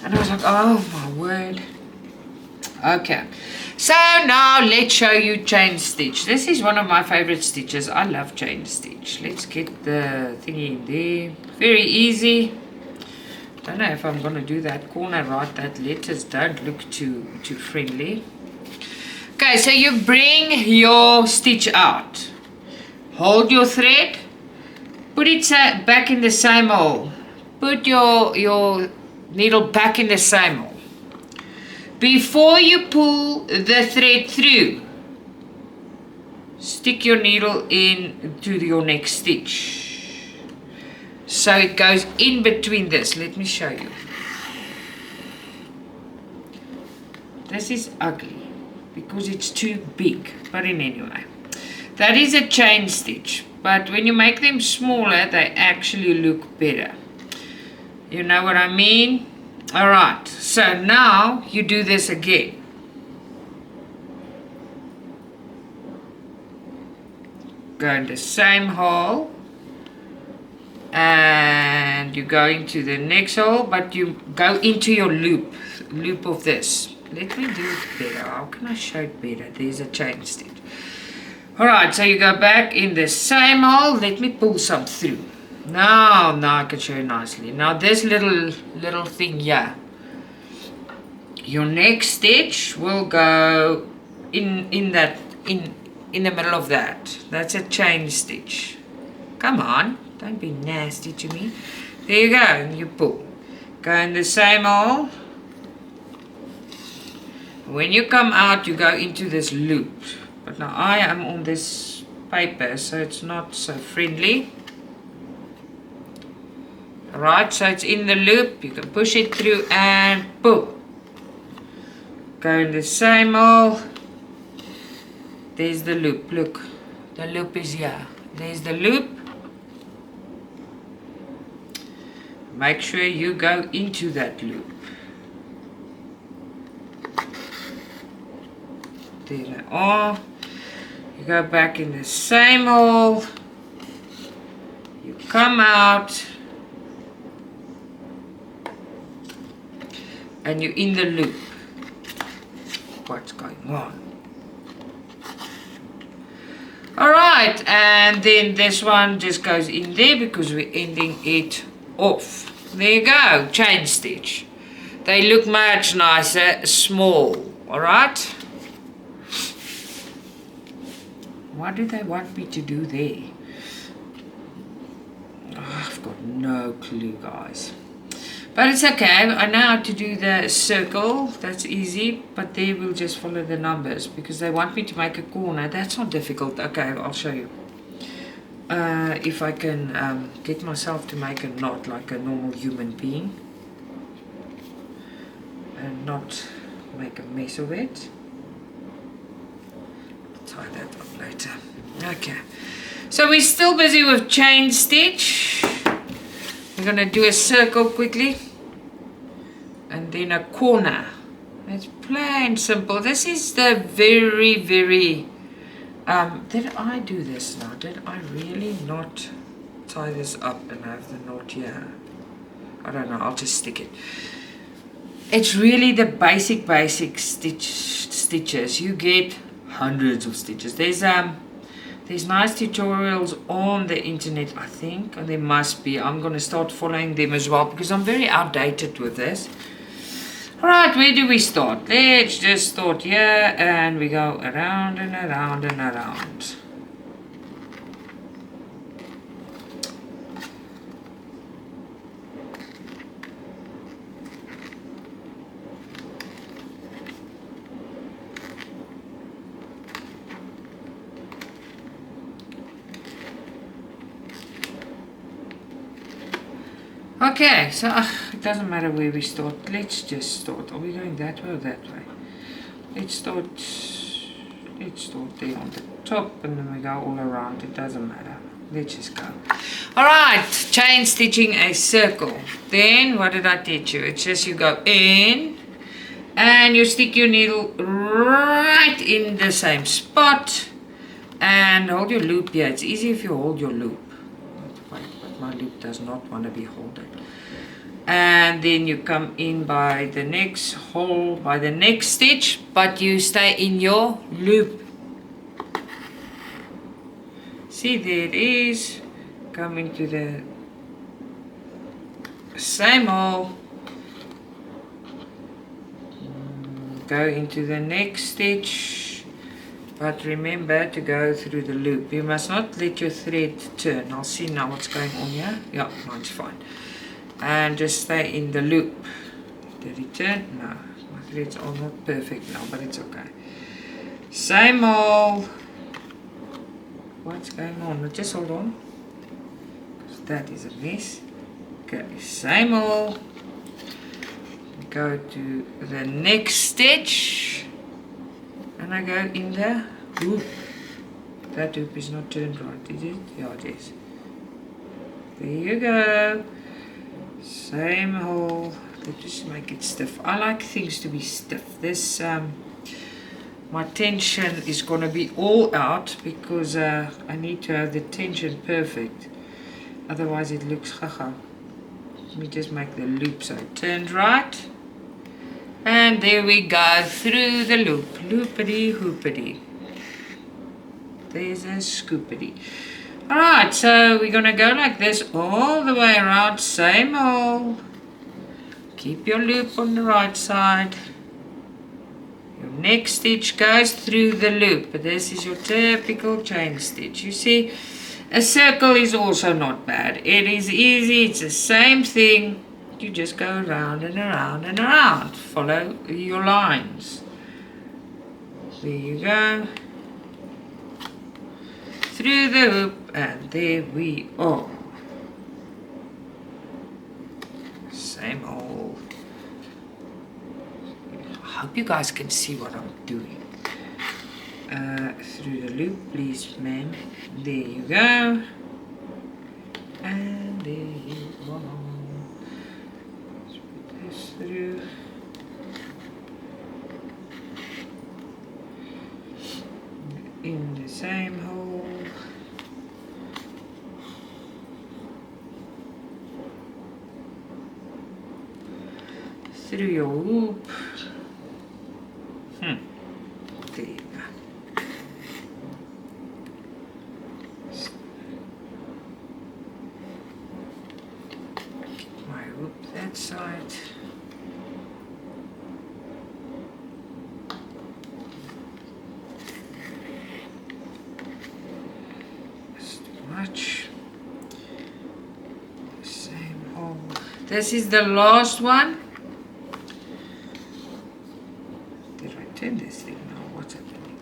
and I was like, oh my word. Okay. So now let's show you chain stitch. This is one of my favorite stitches. I love chain stitch. Let's get the thingy in there. Very easy. Don't know if I'm going to do that corner right. That letters don't look too friendly. Okay, so you bring your stitch out. Hold your thread. Put it back in the same hole. Put your needle back in the same hole. Before you pull the thread through, stick your needle into your next stitch. So it goes in between this. Let me show you. This is ugly. because it's too big. But anyway, that is a chain stitch, but when you make them smaller they actually look better. You know what I mean? Alright, so now you do this again. Go in the same hole and you go into the next hole, but you go into your loop of this. Let me do it better. How can I show it better? There's a chain stitch. Alright, so you go back in the same hole. Let me pull some through. Now I can show you nicely. Now this little thing here, your next stitch will go in the middle of that. That's a chain stitch. Come on, don't be nasty to me. There you go, and you pull. Go in the same hole. When you come out, you go into this loop. But now I am on this paper, so it's not so friendly. Alright, so it's in the loop. You can push it through and pull. Go in the same hole. There's the loop. Look, the loop is here. There's the loop. Make sure you go into that loop. There they are. You go back in the same hole. You come out. And you're in the loop. What's going on? Alright, and then this one just goes in there because we're ending it off. There you go, chain stitch. They look much nicer, small. Alright? What do they want me to do there? Oh, I've got no clue, guys. But it's okay, I know how to do the circle, that's easy, but there we'll just follow the numbers because they want me to make a corner. That's not difficult. Okay, I'll show you. If I can get myself to make a knot like a normal human being and not make a mess of it. Tie that up later. Okay, so we're still busy with chain stitch. We're going to do a circle quickly and then a corner. It's plain simple. This is the very did I do this now? Did I really not tie this up and have the knot here? I don't know, I'll just stick it. It's really the basic stitches. You get hundreds of stitches. There's nice tutorials on the internet, I think, and there must be. I'm going to start following them as well because I'm very outdated with this. Alright, where do we start? Let's just start here and we go around and around and around. Okay, so it doesn't matter where we start. Let's just start. Are we going that way or that way? Let's start there on the top and then we go all around. It doesn't matter. Let's just go. Alright, chain stitching a circle. Then what did I teach you? It's just you go in and you stick your needle right in the same spot and hold your loop here. It's easy if you hold your loop. Wait, but my loop does not want to be holded. And then you come in by the next hole, by the next stitch, but you stay in your loop. See, there it is. Come into the same hole. Go into the next stitch. But remember to go through the loop. You must not let your thread turn. I'll see now what's going on here. Yeah, mine's fine. And just stay in the loop. Did it turn? No, my threads are not perfect now, but it's okay. Same hole. What's going on? Just hold on. That is a mess. Okay, same hole. Go to the next stitch. And and I go in the hoop. That hoop is not turned right, is it? Yeah, it is. There you go. Same hole. Let's just make it stiff. I like things to be stiff. This my tension is gonna be all out because I need to have the tension perfect. Otherwise it looks haha. Let me just make the loop so it turns right. And there we go through the loop. Loopity hoopity. There's a scoopity. Alright, so we're gonna go like this all the way around, same hole. Keep your loop on the right side. Your next stitch goes through the loop, but this is your typical chain stitch. You see, a circle is also not bad. It is easy, it's the same thing. You just go around and around and around. Follow your lines. There you go. Through the hoop, and there we are. Same hole. I hope you guys can see what I'm doing. Through the loop, please, ma'am. There you go. And there you are. Let's put this through. In the same hole. Through your hoop. There you go. Keep my hoop that side. That's too much. Same hole. This is the last one. Turn this thing now. What's happening?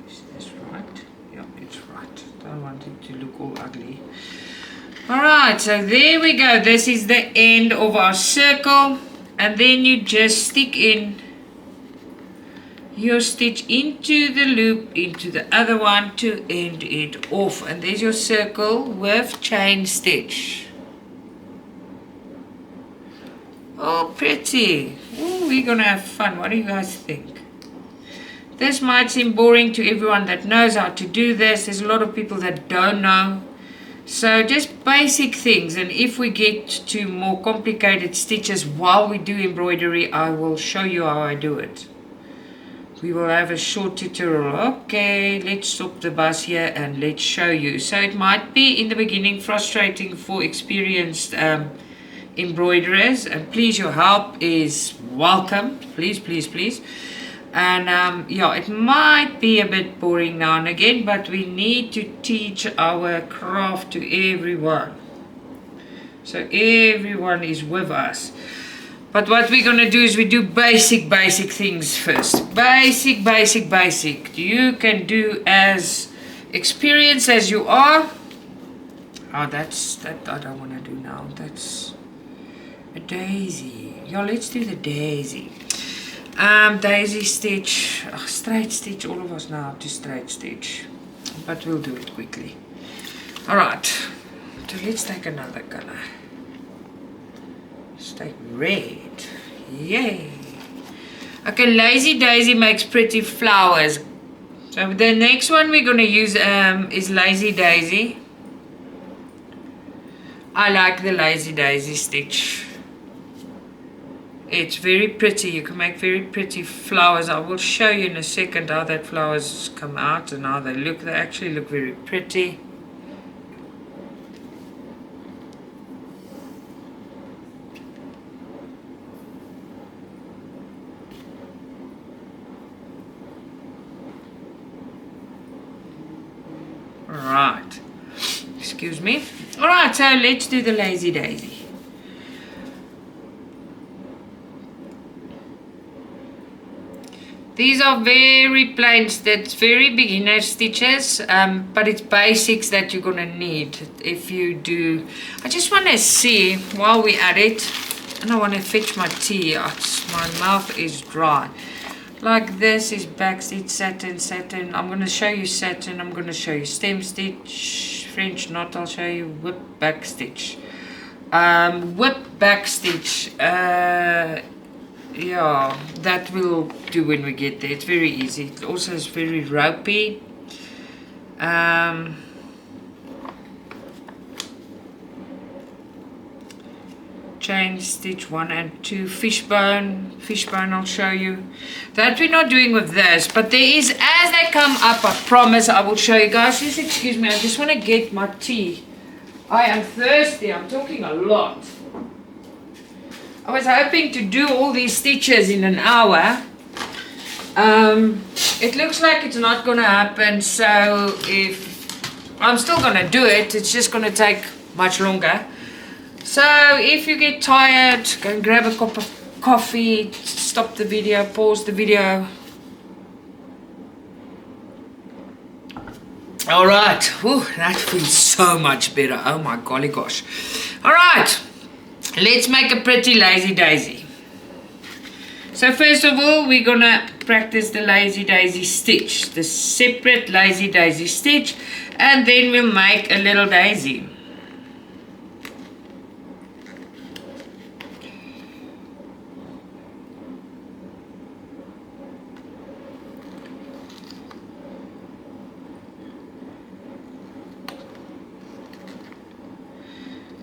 Is this right? Yeah, it's right. Don't want it to look all ugly. Alright, so there we go. This is the end of our circle. And then you just stick in your stitch into the loop, into the other one to end it off. And there's your circle with chain stitch. Oh, pretty. Oh, we're gonna have fun. What do you guys think? This might seem boring to everyone that knows how to do this. There's a lot of people that don't know. So just basic things. And if we get to more complicated stitches while we do embroidery, I will show you how I do it. We will have a short tutorial. Okay, let's stop the bus here and let's show you. So it might be in the beginning frustrating for experienced embroiderers, and please, your help is welcome. Please, please, please. And yeah, it might be a bit boring now and again, but we need to teach our craft to everyone, so everyone is with us. But what we're gonna do is we do basic things first. Basic. You can do as experienced as you are. Oh, that I don't want to do now. That's a daisy. Yeah, let's do the daisy. Daisy stitch, straight stitch. All of us know how to straight stitch, but we'll do it quickly. All right, so let's take another color. Let's take red. Yay. Okay, lazy daisy makes pretty flowers. So the next one we're gonna use is lazy daisy. I like the lazy daisy stitch. It's very pretty. You can make very pretty flowers. I will show you in a second how that flowers come out and how they look. They actually look very pretty. Right. Excuse me. Alright, so let's do the lazy daisy. These are very plain, that's very beginner stitches, but it's basics that you're gonna need if you do. I just want to see while we at it, and I want to fetch my tea. My mouth is dry. Like this is backstitch, satin, satin. I'm going to show you satin. I'm going to show you stem stitch, French knot. I'll show you whip backstitch. Whip backstitch. Yeah, that we'll do when we get there. It's very easy. It also is very ropey. Chain stitch 1 and 2, fishbone I'll show you. That we're not doing with this, but there is, as they come up, I promise I will show you guys. Just excuse me, I just want to get my tea. I am thirsty, I'm talking a lot. I was hoping to do all these stitches in an hour. It looks like it's not going to happen, so if I'm still going to do it, it's just going to take much longer. So if you get tired, go and grab a cup of coffee, stop the video, pause the video. Alright, that feels so much better. Oh my golly gosh. Alright, let's make a pretty lazy daisy. So first of all, we're gonna practice the lazy daisy stitch, the separate lazy daisy stitch, and then we'll make a little daisy.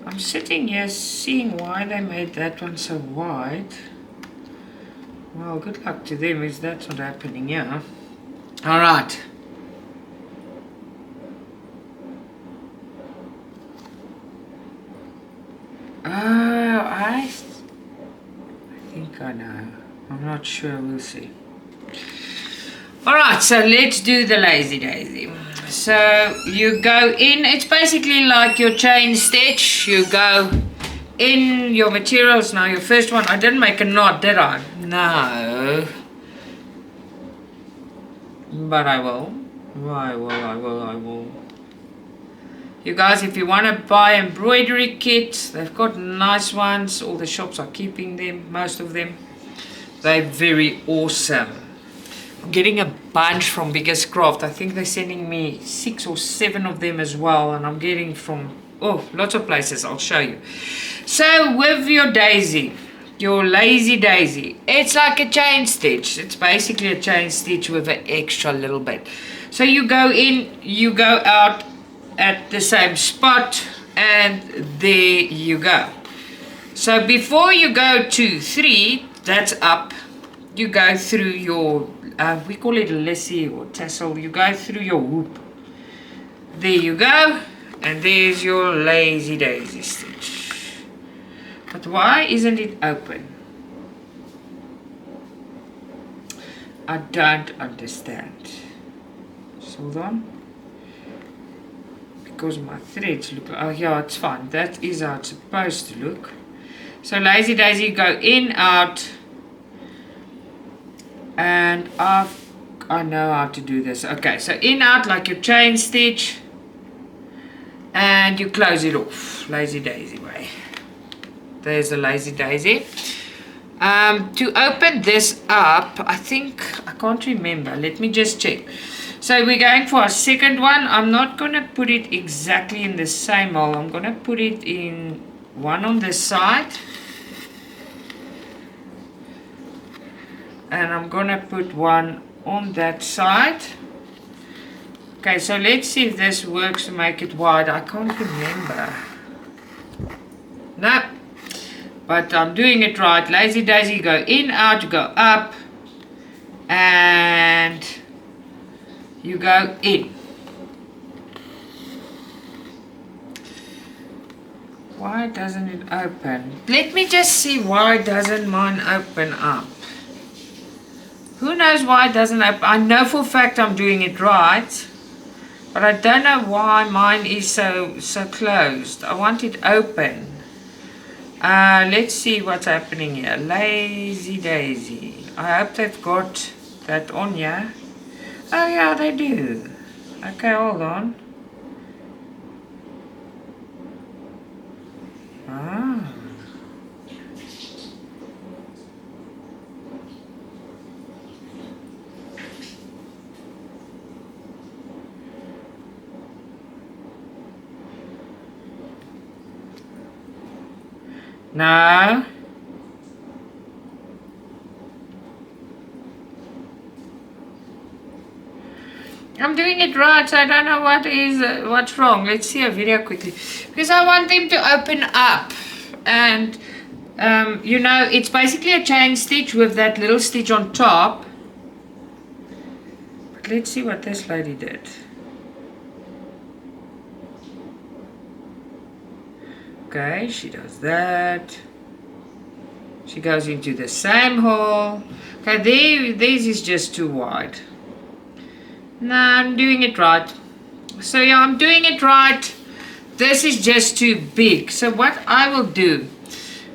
I'm sitting here seeing why they made that one so wide. Well, good luck to them if that's not happening here. Alright. Oh, I think I know. I'm not sure, we'll see. Alright, so let's do the lazy daisy. So you go in, it's basically like your chain stitch. You go in your materials. Now your first one, I didn't make a knot, did I? No. But I will. I will. You guys, if you want to buy embroidery kits, they've got nice ones. All the shops are keeping them, most of them. They're very awesome. I'm getting a bunch from BIGGESTCRAFT. I think they're sending me 6 or 7 of them as well, and I'm getting from lots of places. I'll show you. So with your daisy, your lazy daisy, it's like a chain stitch. It's basically a chain stitch with an extra little bit. So you go in, you go out at the same spot, and there you go. So before you go to 3, that's up, you go through your we call it lacy or tassel. You go through your hoop. There you go, and there's your lazy daisy stitch. But why isn't it open? I don't understand. So hold on, because my threads look, oh yeah, it's fine. That is how it's supposed to look. So lazy daisy, go in, out. And I know how to do this. Okay, so in, out like your chain stitch, and you close it off, lazy daisy way. There's the lazy daisy. To open this up, I can't remember, let me just check. So we're going for a second one. I'm not going to put it exactly in the same hole. I'm going to put it in one on this side, and I'm gonna put one on that side. Okay, so let's see if this works to make it wide. I can't remember. No, but I'm doing it right. Lazy daisy, go in, out, go up, and you go in. Why doesn't it open? Let me just see why doesn't mine open up. Who knows why it doesn't open? I know for a fact I'm doing it right, but I don't know why mine is so closed. I want it open. Let's see what's happening here. Lazy daisy. I hope they've got that on here. Oh yeah, they do. Okay, hold on. Ah. No. I'm doing it right, so I don't know what's wrong. Let's see a video quickly. Because I want them to open up. And, you know, it's basically a chain stitch with that little stitch on top. But let's see what this lady did. Okay, she does that. She goes into the same hole. Okay, this is just too wide. No, I'm doing it right. So yeah, I'm doing it right. This is just too big. So what I will do,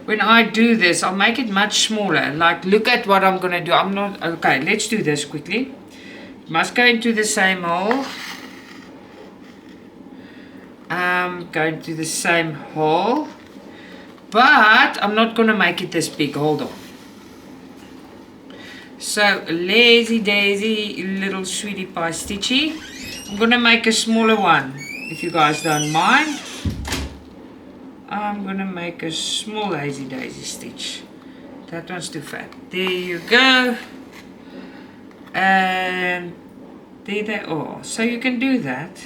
when I do this, I'll make it much smaller. Like, look at what I'm going to do. I'm not... Okay, let's do this quickly. Must go into the same hole. Going to the same hole. But I'm not going to make it this big. Hold on. So, lazy daisy, little sweetie pie stitchy. I'm going to make a smaller one, if you guys don't mind. I'm going to make a small lazy daisy stitch. That one's too fat. There you go. And there they are. So you can do that.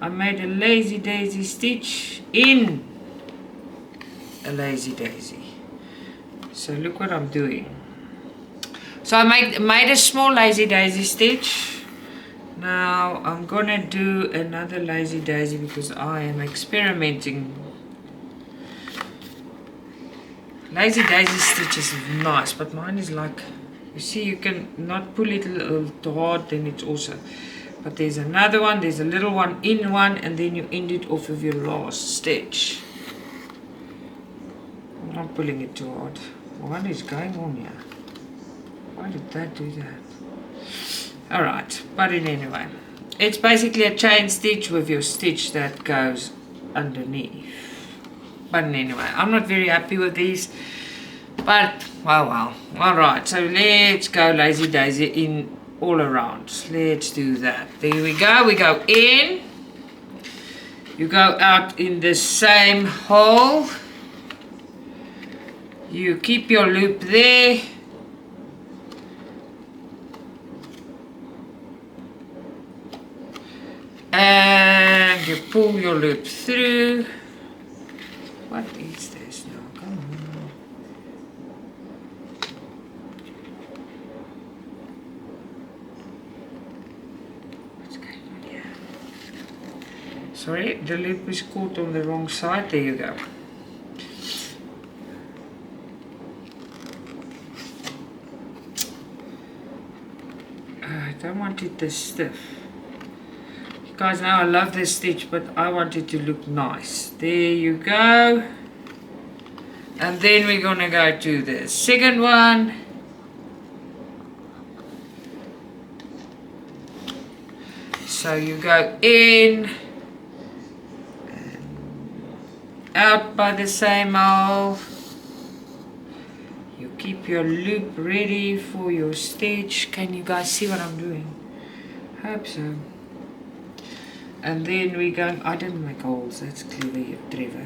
I made a lazy daisy stitch in a lazy daisy. So look what I'm doing. So I made a small lazy daisy stitch. Now I'm gonna do another lazy daisy because I am experimenting. Lazy daisy stitch is nice, but mine is like, you see, you can not pull it a little hard, then it's also. But there's another one, there's a little one in one, and then you end it off of your last stitch. I'm not pulling it too hard. What is going on here? Why did that do that? Alright, but anyway, it's basically a chain stitch with your stitch that goes underneath. But anyway, I'm not very happy with these, but well. Alright, so let's go lazy daisy in all around. Let's do that. There we go. We go in, you go out in the same hole, you keep your loop there. And you pull your loop through. What is this now? Come on. What's going on here? Sorry, the loop is caught on the wrong side. There you go. I don't want it this stiff. Guys, now I love this stitch, but I want it to look nice. There you go. And then we're gonna go to the second one. So you go in and out by the same hole. You keep your loop ready for your stitch. Can you guys see what I'm doing? Hope so. And then we go, I didn't make holes, that's clever, you Trevor.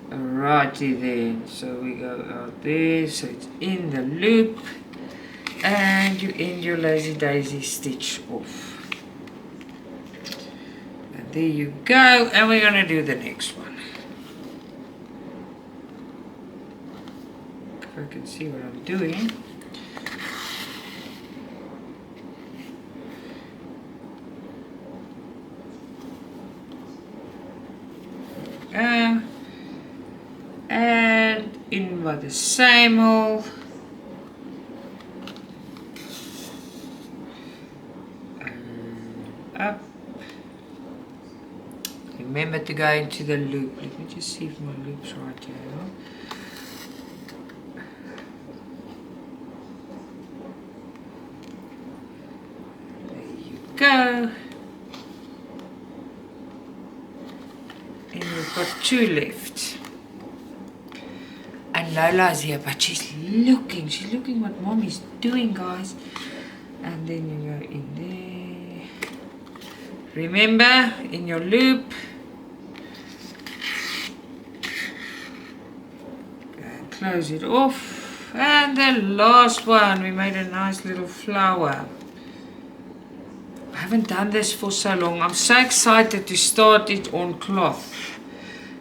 Alrighty then, so we go out there, so it's in the loop, and you end your lazy daisy stitch off. And there you go, and we're gonna do the next one. If I can see what I'm doing. And in by the same hole, and up. Remember to go into the loop. Let me just see if my loop's right here. There you go. And we've got two left. And Lola's here, but she's looking what Mommy's doing, guys. And then you go in Remember, in your loop, and close it off. And the last one, we made a nice little flower. I haven't done this for so long. I'm so excited to start it on cloth.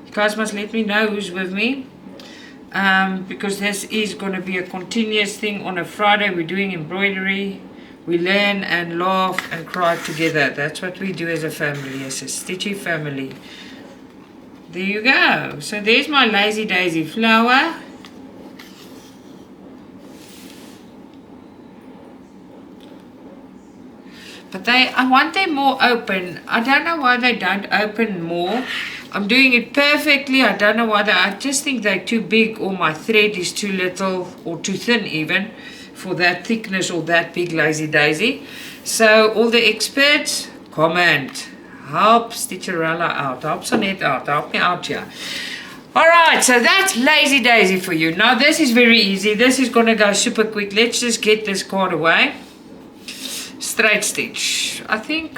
You guys must let me know who's with me. Because this is going to be a continuous thing. On a Friday we're doing embroidery. We learn and laugh and cry together. That's what we do as a family, as a Stitchy family. There you go. So there's my Lazy Daisy flower. But I want them more open. I don't know why they don't open more. I'm doing it perfectly. I don't know why I just think they're too big, or my thread is too little or too thin even for that thickness or that big Lazy Daisy. So all the experts, comment. Help Stitcha-Rella out. Help Sanet out. Help me out here. Alright, so that's Lazy Daisy for you. Now this is very easy. This is going to go super quick. Let's just get this card away. Straight stitch. I think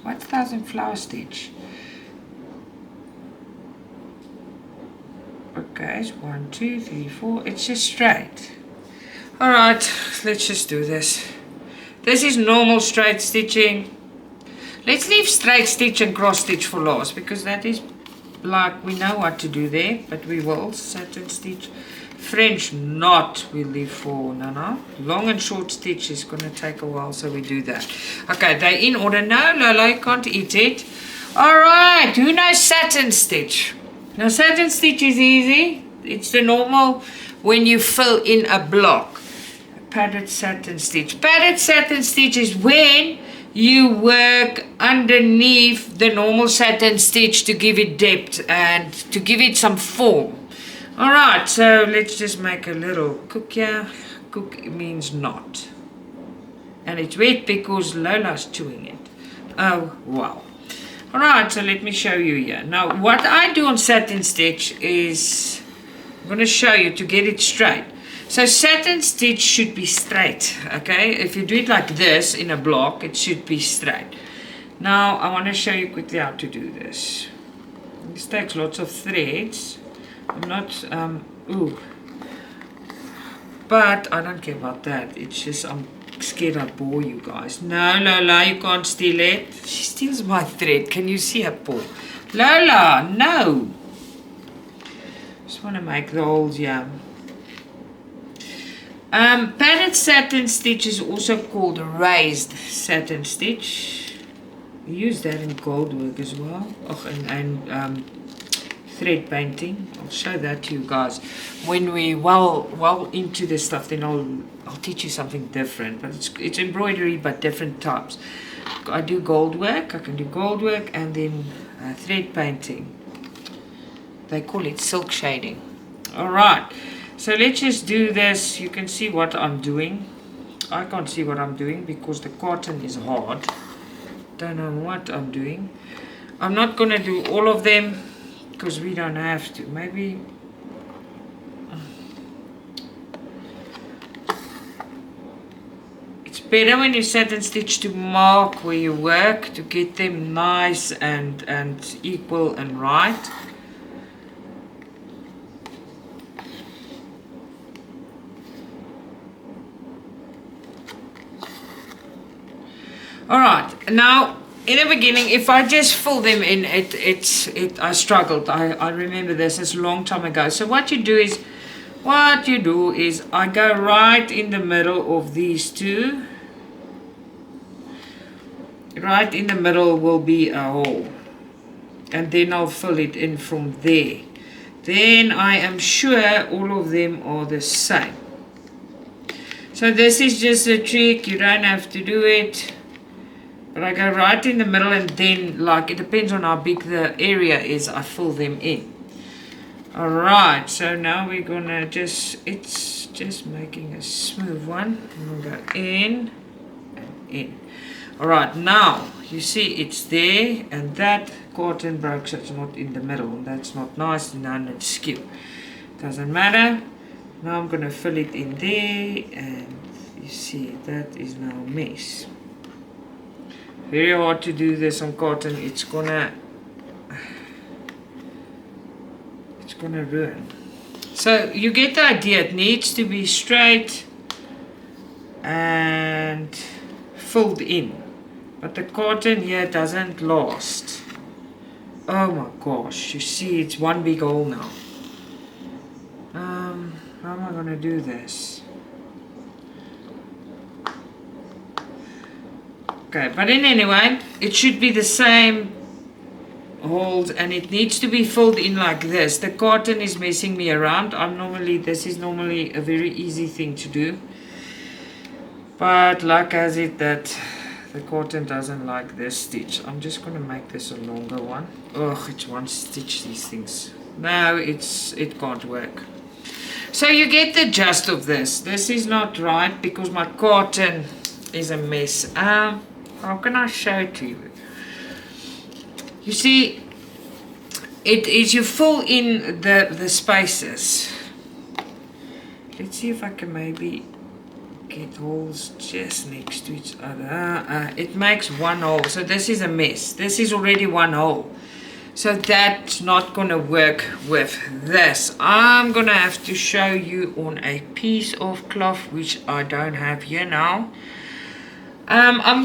1000 flower stitch. Okay, it's 1, 2, 3, 4. It's just straight. Alright, let's just do this. This is normal straight stitching. Let's leave straight stitch and cross stitch for last, because that is like we know what to do there, but we will. Satin stitch. French knot we'll leave for no. Long and short stitch is going to take a while, so we do that. Okay, they're in order. No, Lola, you can't eat it. Alright, who knows satin stitch? Now satin stitch is easy. It's the normal when you fill in a block. Padded satin stitch. Padded satin stitch is when you work underneath the normal satin stitch to give it depth and to give it some form. Alright, so let's just make a little cook here. Cook means knot. And it's wet because Lola's chewing it. Oh, wow. Alright, so let me show you here. Now, what I do on satin stitch is, I'm going to show you to get it straight. So satin stitch should be straight, okay? If you do it like this in a block, it should be straight. Now, I want to show you quickly how to do this. This takes lots of threads. I'm not, but I don't care about that. It's just, I'm scared I'll bore you guys. No, Lola, you can't steal it. She steals my thread. Can you see her paw? Lola, no. Just want to make the holes here. Padded satin stitch is also called raised satin stitch. We use that in gold work as well. And thread painting. I'll show that to you guys when we well into this stuff. Then I'll teach you something different. But it's embroidery, but different types. I do gold work. I can do gold work and then thread painting. They call it silk shading. All right. So let's just do this. You can see what I'm doing. I can't see what I'm doing because the cotton is hard. Don't know what I'm doing. I'm not going to do all of them because we don't have to. Maybe it's better when you satin stitch to mark where you work to get them nice and equal and right. Alright, now in the beginning, if I just fill them in, I struggled. I remember this a long time ago. So what you do is I go right in the middle of these two. Right in the middle will be a hole. And then I'll fill it in from there. Then I am sure all of them are the same. So this is just a trick. You don't have to do it. But I go right in the middle and then, like, it depends on how big the area is, I fill them in. Alright, so now we're gonna it's just making a smooth one. And we'll go in and in. Alright, now, you see it's there and that cotton broke, so it's not in the middle. That's not nice, and now it's skew. Doesn't matter. Now I'm gonna fill it in there, and you see that is now a mess. Very hard to do this on cotton. It's gonna ruin. So you get the idea. It needs to be straight and filled in, but the cotton here doesn't last. Oh my gosh, you see it's one big hole now. How am I gonna do this? Okay, but anyway, it should be the same holes, and it needs to be filled in like this. The cotton is messing me around. This is normally a very easy thing to do, but luck has it that the cotton doesn't like this stitch. I'm just gonna make this a longer one. Ugh, it's one stitch, these things. No, it can't work. So you get the gist of this. This is not right because my cotton is a mess. How can I show it to you? You see, it is, you fill in the spaces. Let's see if I can maybe get holes just next to each other. It makes one hole, so this is a mess. This is already one hole, so that's not gonna work with this. I'm gonna have to show you on a piece of cloth, which I don't have here now. I'm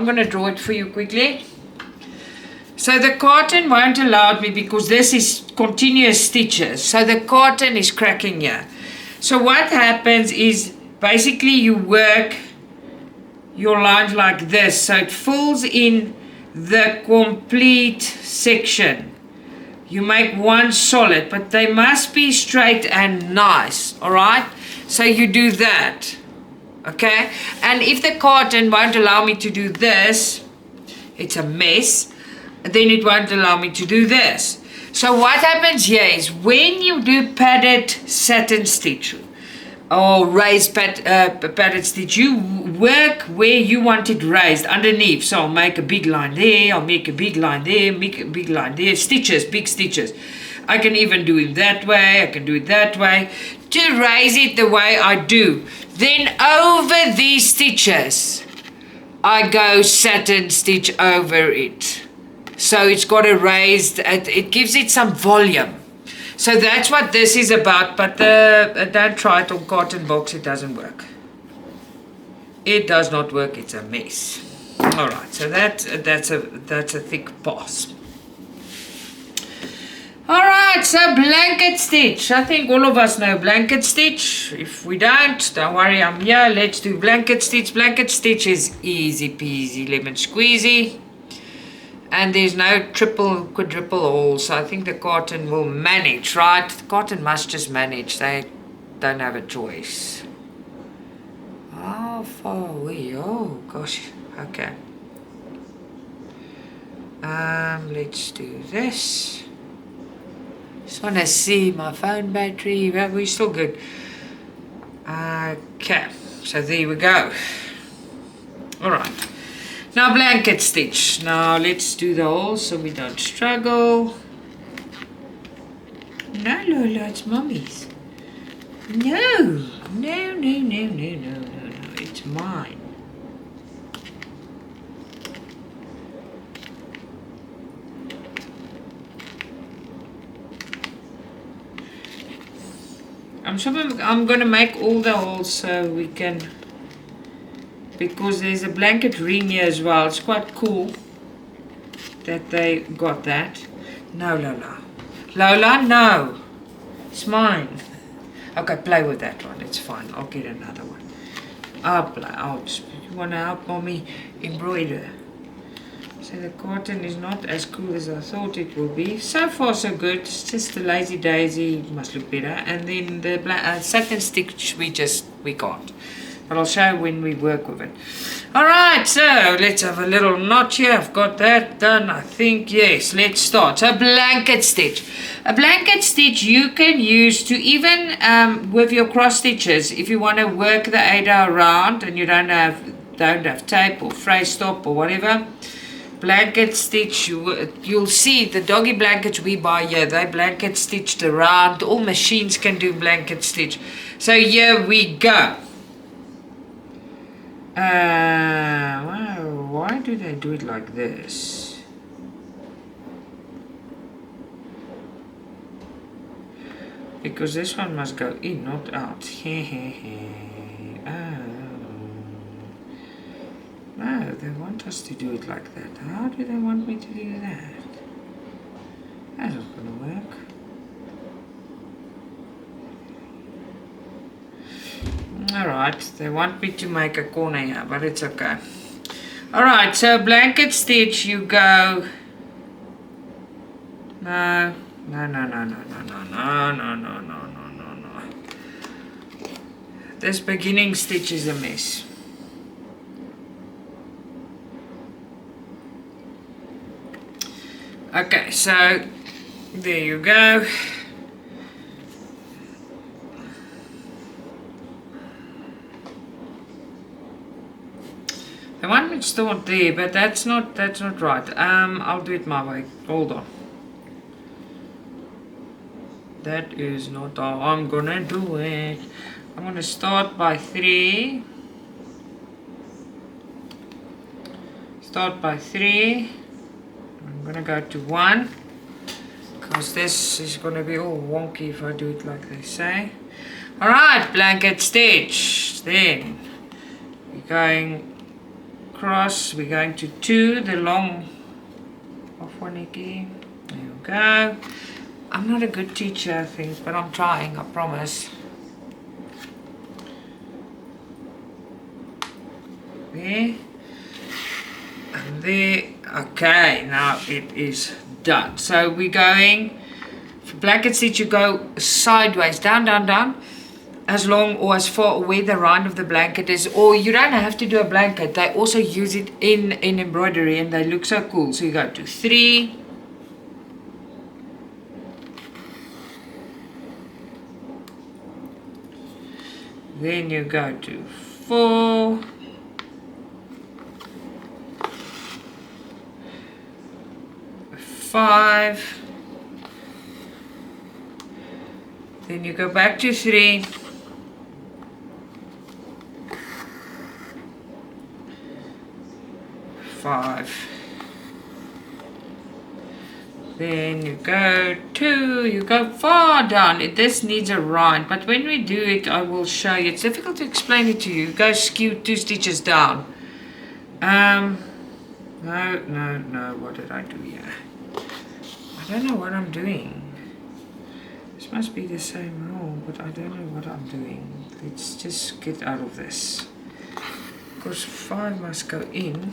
gonna draw it for you quickly. So the cotton won't allow me because this is continuous stitches, so the cotton is cracking here. So what happens is basically you work your lines like this, so it fills in the complete section. You make one solid, but they must be straight and nice, all right? So you do that, okay? And if the cotton won't allow me to do this, it's a mess, then it won't allow me to do this. So what happens here is when you do padded satin stitch or raised padded stitch, you work where you want it raised underneath. So I'll make a big line there, I'll make a big line there, make a big line there, stitches, big stitches. I can even do it that way, I can do it that way, to raise it the way I do. Then over these stitches, I go satin stitch over it. So it's got a raised, it gives it some volume. So that's what this is about, but don't try it on cotton box, it doesn't work. It does not work, it's a mess. Alright, so that's a thick pass. Alright, so blanket stitch. I think all of us know blanket stitch. If we don't worry, I'm here. Let's do blanket stitch. Blanket stitch is easy peasy, lemon squeezy. And there's no triple, quadruple holes, so I think the cotton will manage, right? The cotton must just manage. They don't have a choice. How far away? Oh, gosh. Okay. Let's do this. Just want to see my phone battery. Well, we're still good. Okay. So there we go. All right. Now blanket stitch. Now let's do the holes so we don't struggle. No, Lola, it's Mummy's. No, it's mine. I'm gonna make all the holes so we can, because there's a blanket ring here as well. It's quite cool that they got that. No, Lola. Lola, no. It's mine. Okay, play with that one. It's fine. I'll get another one. I'll play. You want to help Mommy embroider? So the cotton is not as cool as I thought it will be. So far so good. It's just the lazy daisy. It must look better. And then the satin stitch we can't. But I'll show you when we work with it. Alright, so let's have a little notch here. I've got that done, I think. Yes, let's start. So blanket stitch. A blanket stitch you can use to even with your cross stitches, if you want to work the Ada around and you don't have tape or fray stop or whatever, blanket stitch. You'll see the doggy blankets we buy here, they blanket stitched around. All machines can do blanket stitch. So here we go. Wow, why do they do it like this? Because this one must go in, not out. Oh. No, they want us to do it like that. How do they want me to do that? That's not going to work. Alright, they want me to make a corner here, but it's okay. Alright, so blanket stitch, you go... No. This beginning stitch is a mess. Okay, so there you go. The one which start there, but that's not right. I'll do it my way. Hold on. That is not how I'm gonna do it. I'm gonna start by 3. Start by 3. I'm gonna go to 1. Because this is gonna be all wonky if I do it like they say. Alright, blanket stitch. Then we're going across, we're going to 2, the long of 1 again. There you go. I'm not a good teacher, I think, but I'm trying, I promise. There. And there. Okay, now it is done. So we're going, for blanket stitch, you go sideways, down, down, down, as long or as far away the round of the blanket is. Or you don't have to do a blanket. They also use it in embroidery and they look so cool. So you go to 3. Then you go to 4. 5. Then you go back to 3. 5. Then you go 2, you go far down. This needs a rind, but when we do it, I will show you. It's difficult to explain it to you. You go skew 2 stitches down. No, what did I do here? I don't know what I'm doing. This must be the same rule, but I don't know what I'm doing. Let's just get out of this. Because 5 must go in.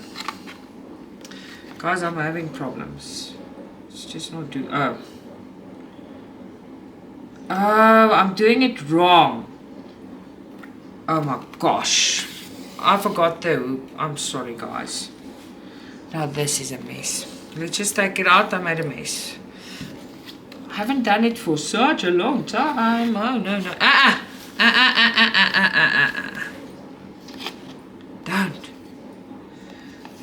Guys, I'm having problems. Let's just not do... Oh, I'm doing it wrong. Oh my gosh. I forgot the hoop. I'm sorry, guys. Now this is a mess. Let's just take it out. I made a mess. I haven't done it for such a long time. Oh, no. Don't.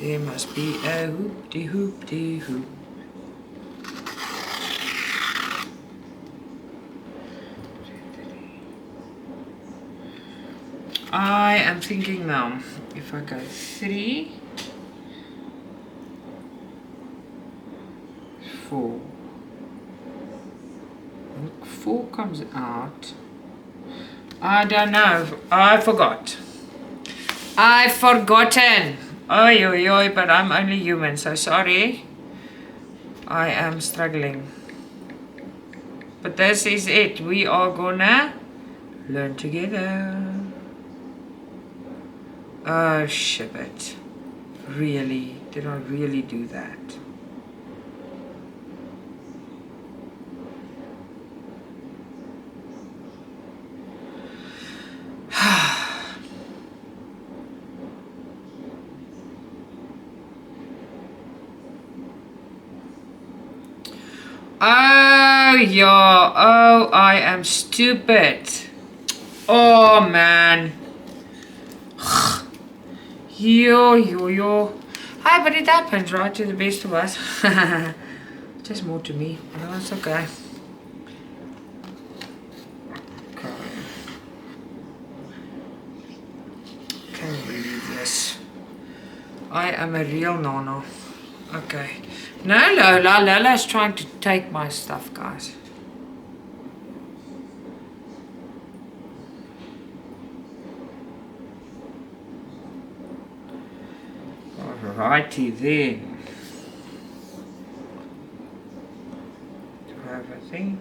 There must be a hoop-de-hoop-de-hoop. I am thinking now, if I go 3, 4. 4 comes out. I don't know. I forgot. I've forgotten. Oi, oi, oi, but I'm only human, so sorry. I am struggling. But this is it. We are gonna learn together. Oh, shit it. Really? Did I really do that? Oh, yeah. Oh, I am stupid. Oh, man. Yo. Ah, but it happens, right, to the best of us. Just more to me. No, it's okay. Can't believe this. I am a real nana. Okay. No, Lola. Lola's trying to take my stuff, guys. Alrighty then. Do I have a thing?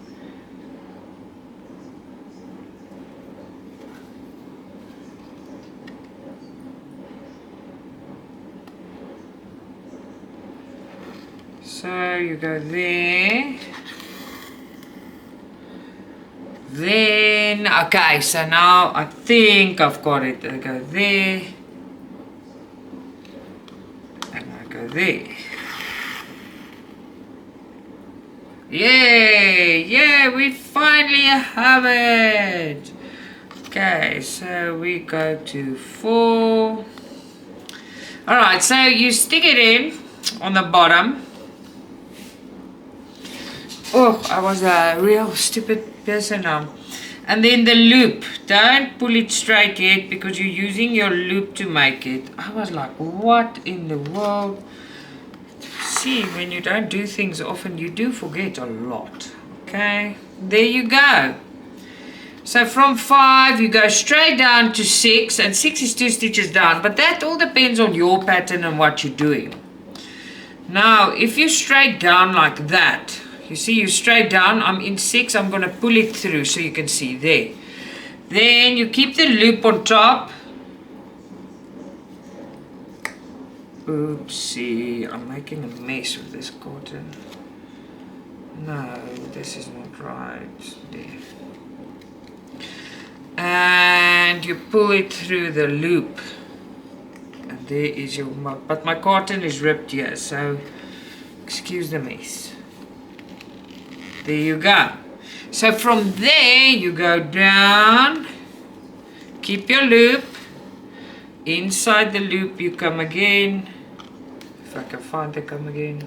So you go there. Then, okay, so now I think I've got it. I go there. And I go there. Yay! Yeah, we finally have it! Okay, so we go to 4. Alright, so you stick it in on the bottom. Oh, I was a real stupid person now. And then the loop. Don't pull it straight yet because you're using your loop to make it. I was like, what in the world? See, when you don't do things often, you do forget a lot. Okay, there you go. So from 5, you go straight down to 6. And 6 is 2 stitches down. But that all depends on your pattern and what you're doing. Now, if you straight down like that, you see, you straight down, I'm in 6, I'm going to pull it through so you can see there. Then you keep the loop on top. Oopsie, I'm making a mess with this cotton. No, this is not right. There. And you pull it through the loop. And there is your, but my cotton is ripped here, so excuse the mess. There you go. So from there you go down, keep your loop, inside the loop you come again, if I can find it, come again,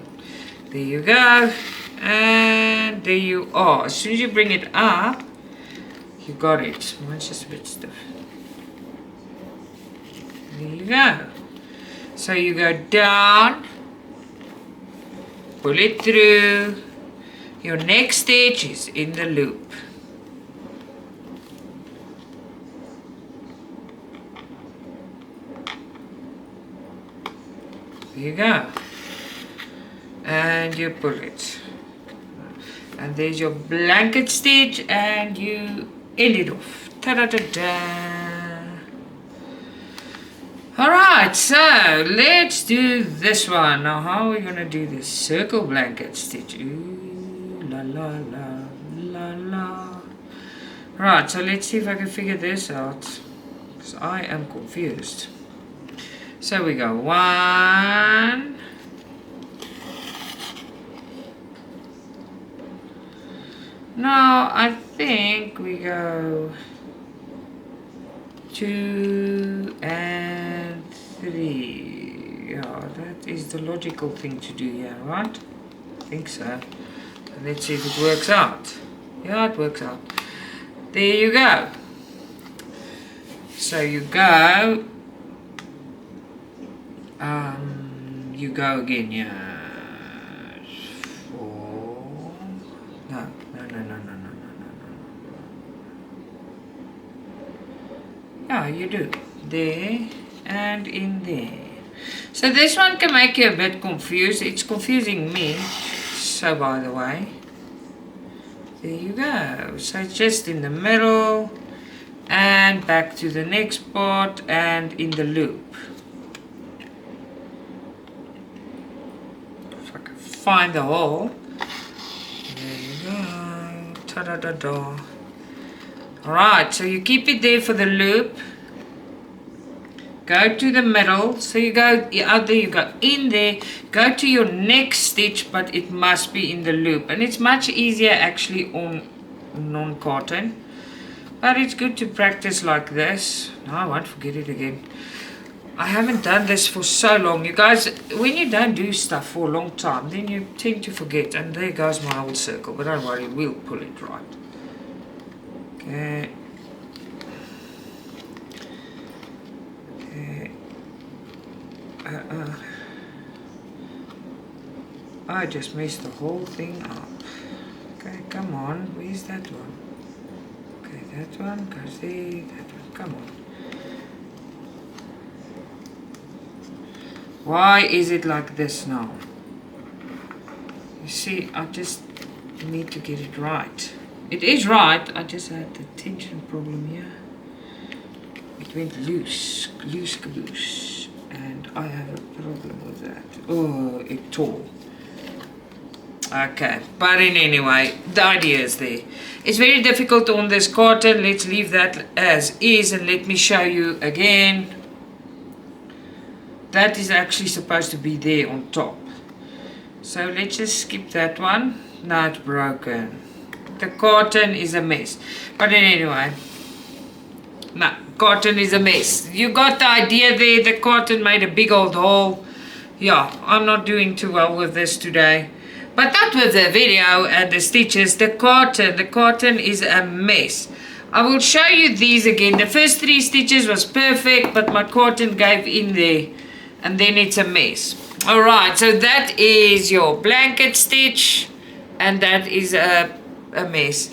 there you go, and there you are. As soon as you bring it up, you got it. Mine's just a bit stiff. There you go. So you go down, pull it through. Your next stitch is in the loop. There you go. And you pull it. And there's your blanket stitch and you end it off. Ta-da-da-da. Alright, so let's do this one. Now how are we going to do this? Circle blanket stitch. Ooh. La la la la la. Right, so let's see if I can figure this out, because I am confused. So we go 1. No, I think we go 2 and 3. Yeah, that is the logical thing to do here, right? I think so. Let's see if it works out. Yeah, it works out. There you go. So you go. You go again. Yeah. 4. No. Yeah, you do. There and in there. So this one can make you a bit confused. It's confusing me. So by the way, there you go. So it's just in the middle and back to the next part and in the loop. If I can find the hole. There you go. Ta-da-da-da. Alright, so you keep it there for the loop. Go to the middle, so you go out there, you go in there, go to your next stitch, but it must be in the loop. And it's much easier actually on non-cotton, but it's good to practice like this. No, I won't forget it again. I haven't done this for so long. You guys, when you don't do stuff for a long time, then you tend to forget. And there goes my old circle. But don't worry, we'll pull it right. Okay. Okay. I just messed the whole thing up. Okay, come on. Where's that one? Okay, that one goes there. That one. Come on. Why is it like this now? You see, I just need to get it right. It is right, I just had the tension problem here. It went loose, and I have a problem with that. Oh, it tore. Okay, but anyway, the idea is there. It's very difficult on this cotton. Let's leave that as is and let me show you again. That is actually supposed to be there on top. So let's just skip that one. Now it's broken. The cotton is a mess. But anyway. No, cotton is a mess. You got the idea there. The cotton made a big old hole. Yeah, I'm not doing too well with this today. But that was the video and the stitches. The cotton is a mess. I will show you these again. The first 3 stitches was perfect, but my cotton gave in there. And then it's a mess. Alright, so that is your blanket stitch. And that is a mess.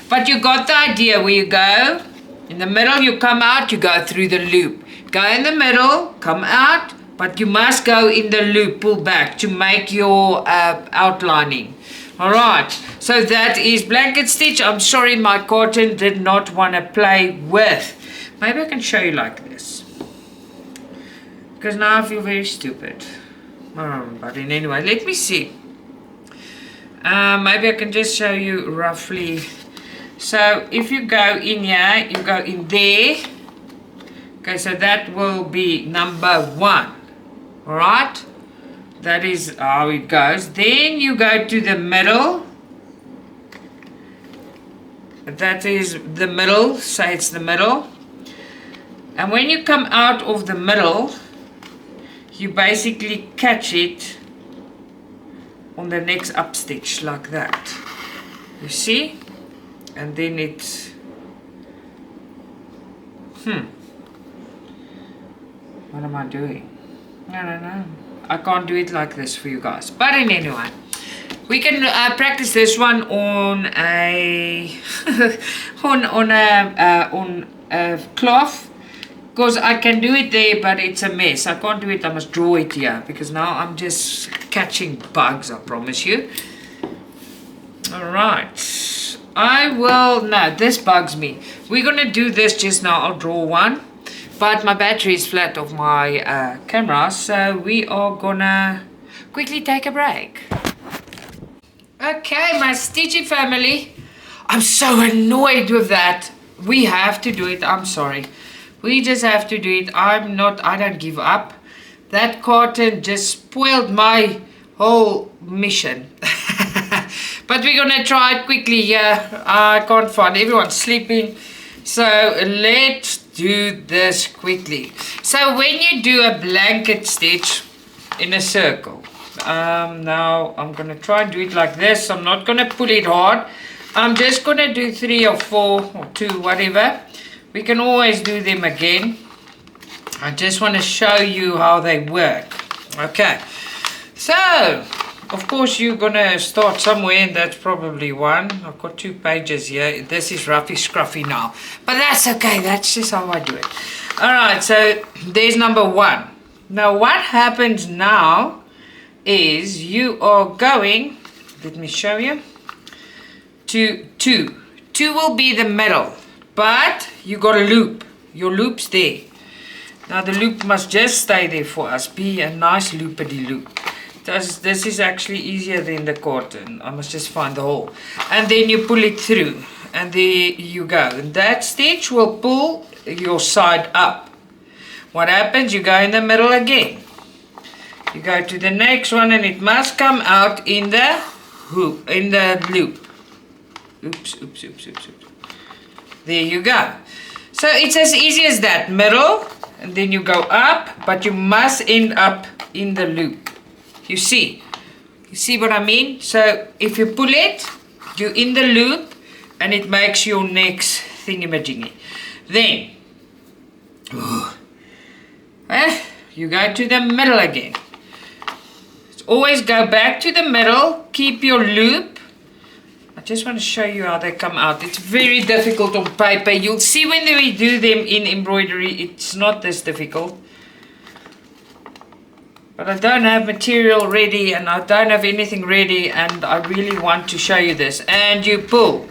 But you got the idea where you go. In the middle you come out, you go through the loop. Go in the middle, come out. But you must go in the loop, pull back to make your outlining. Alright, so that is blanket stitch. I'm sorry my cotton did not want to play with. Maybe I can show you like this. Because now I feel very stupid. But anyway, let me see. Maybe I can just show you roughly. So if you go in here, you go in there. Okay, so that will be number 1. Alright? That is how it goes. Then you go to the middle. That is the middle. Say it's the middle. And when you come out of the middle, you basically catch it on the next up stitch like that. You see? And then it's what am I doing? No. I can't do it like this for you guys. But anyway, we can practice this one on a on a cloth. Because I can do it there, but it's a mess. I can't do it. I must draw it here. Because now I'm just catching bugs, I promise you. Alright. No, this bugs me. We're going to do this just now. I'll draw one. But my battery is flat of my camera. So we are going to quickly take a break. Okay, my Stitchy family. I'm so annoyed with that. We have to do it. I'm sorry. We just have to do it. I don't give up. That cotton just spoiled my whole mission. But we're going to try it quickly here. I can't find everyone's sleeping. So let's do this quickly. So when you do a blanket stitch in a circle. Now I'm going to try and do it like this. I'm not going to pull it hard. I'm just going to do 3 or 4 or 2, whatever. We can always do them again. I just want to show you how they work. Okay. So, of course, you're going to start somewhere, and that's probably 1. I've got 2 pages here. This is roughy scruffy now. But that's okay. That's just how I do it. Alright, so there's number 1. Now, what happens now is you are going, let me show you, to 2. 2 will be the middle. But you got a loop. Your loop's there. Now the loop must just stay there for us. Be a nice loopity loop. This is actually easier than the cotton. I must just find the hole. And then you pull it through. And there you go. And that stitch will pull your side up. What happens? You go in the middle again. You go to the next one and it must come out in the hoop, in the loop. Oops. There you go. So it's as easy as that. Middle, and then you go up, but you must end up in the loop. You see what I mean? So if you pull it, you're in the loop, and it makes your next thingy-majiggy. Then you go to the middle again. Always go back to the middle, keep your loop. I just want to show you how they come out. It's very difficult on paper. You'll see when we do them in embroidery, it's not this difficult. But I don't have material ready, and I don't have anything ready, and I really want to show you this. And you pull.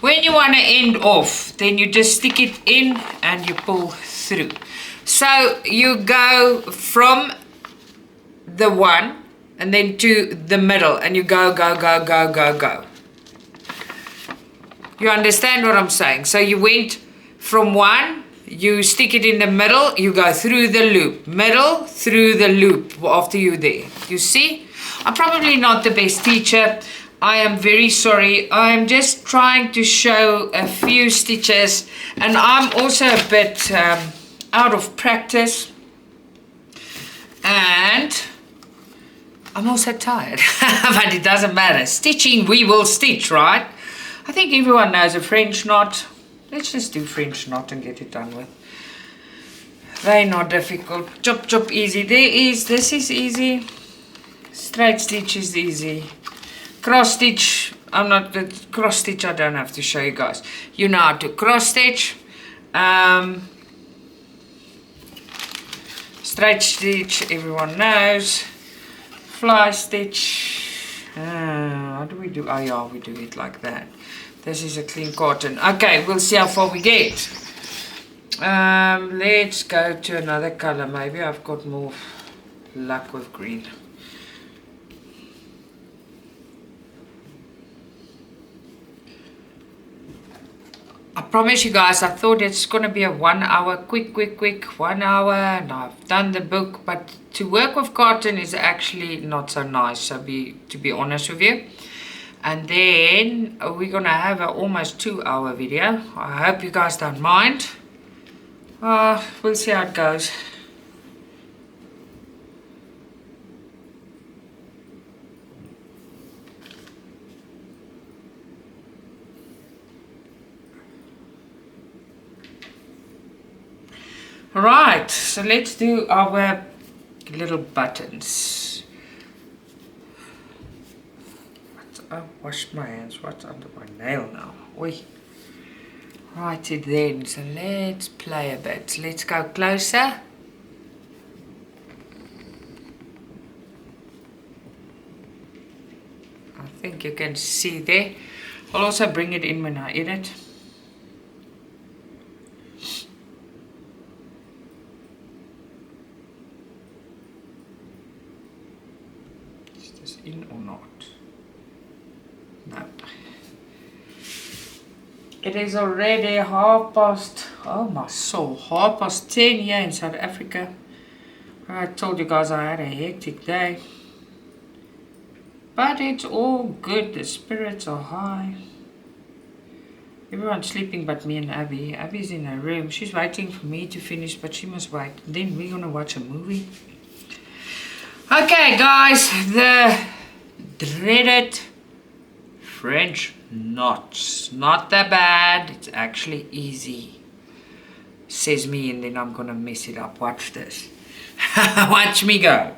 When you want to end off, then you just stick it in and you pull through. So you go from the one and then to the middle, and you go. You understand what I'm saying? So you went from one, you stick it in the middle, you go through the loop, middle, through the loop after you're there. You see? I'm probably not the best teacher. I am very sorry. I'm just trying to show a few stitches, and I'm also a bit out of practice, and I'm also tired. But it doesn't matter. Stitching, we will stitch, right? I think everyone knows a French knot. Let's just do French knot and get it done with. They're not difficult. Chop chop, easy. This is easy. Straight stitch is easy. Cross stitch, cross stitch I don't have to show you guys. You know how to cross stitch. Straight stitch, everyone knows. Fly stitch. How do we do? Oh yeah, we do it like that. This is a clean cotton. Okay, we'll see how far we get. Let's go to another color. Maybe I've got more luck with green. I promise you guys, I thought it's going to be a 1 hour, quick 1 hour, and I've done the book, but to work with cotton is actually not so nice, so to be honest with you. And then we're going to have an almost 2 hour video. I hope you guys don't mind. We'll see how it goes. Right, so let's do our little buttons. I washed my hands. What's under my nail now? Oi. Righty then, so let's play a bit. Let's go closer. I think you can see there. I'll also bring it in when I edit. In or not? No. It is already 10:30. Oh my soul, 10:30 here in South Africa. I told you guys I had a hectic day, but it's all good. The spirits are high. Everyone's sleeping but me and Abby. Abby's in her room. She's waiting for me to finish, but she must wait. Then we're gonna watch a movie. Okay guys, the dreaded French knots. Not that bad, it's actually easy. Says me, and then I'm gonna mess it up. Watch this. Watch me go.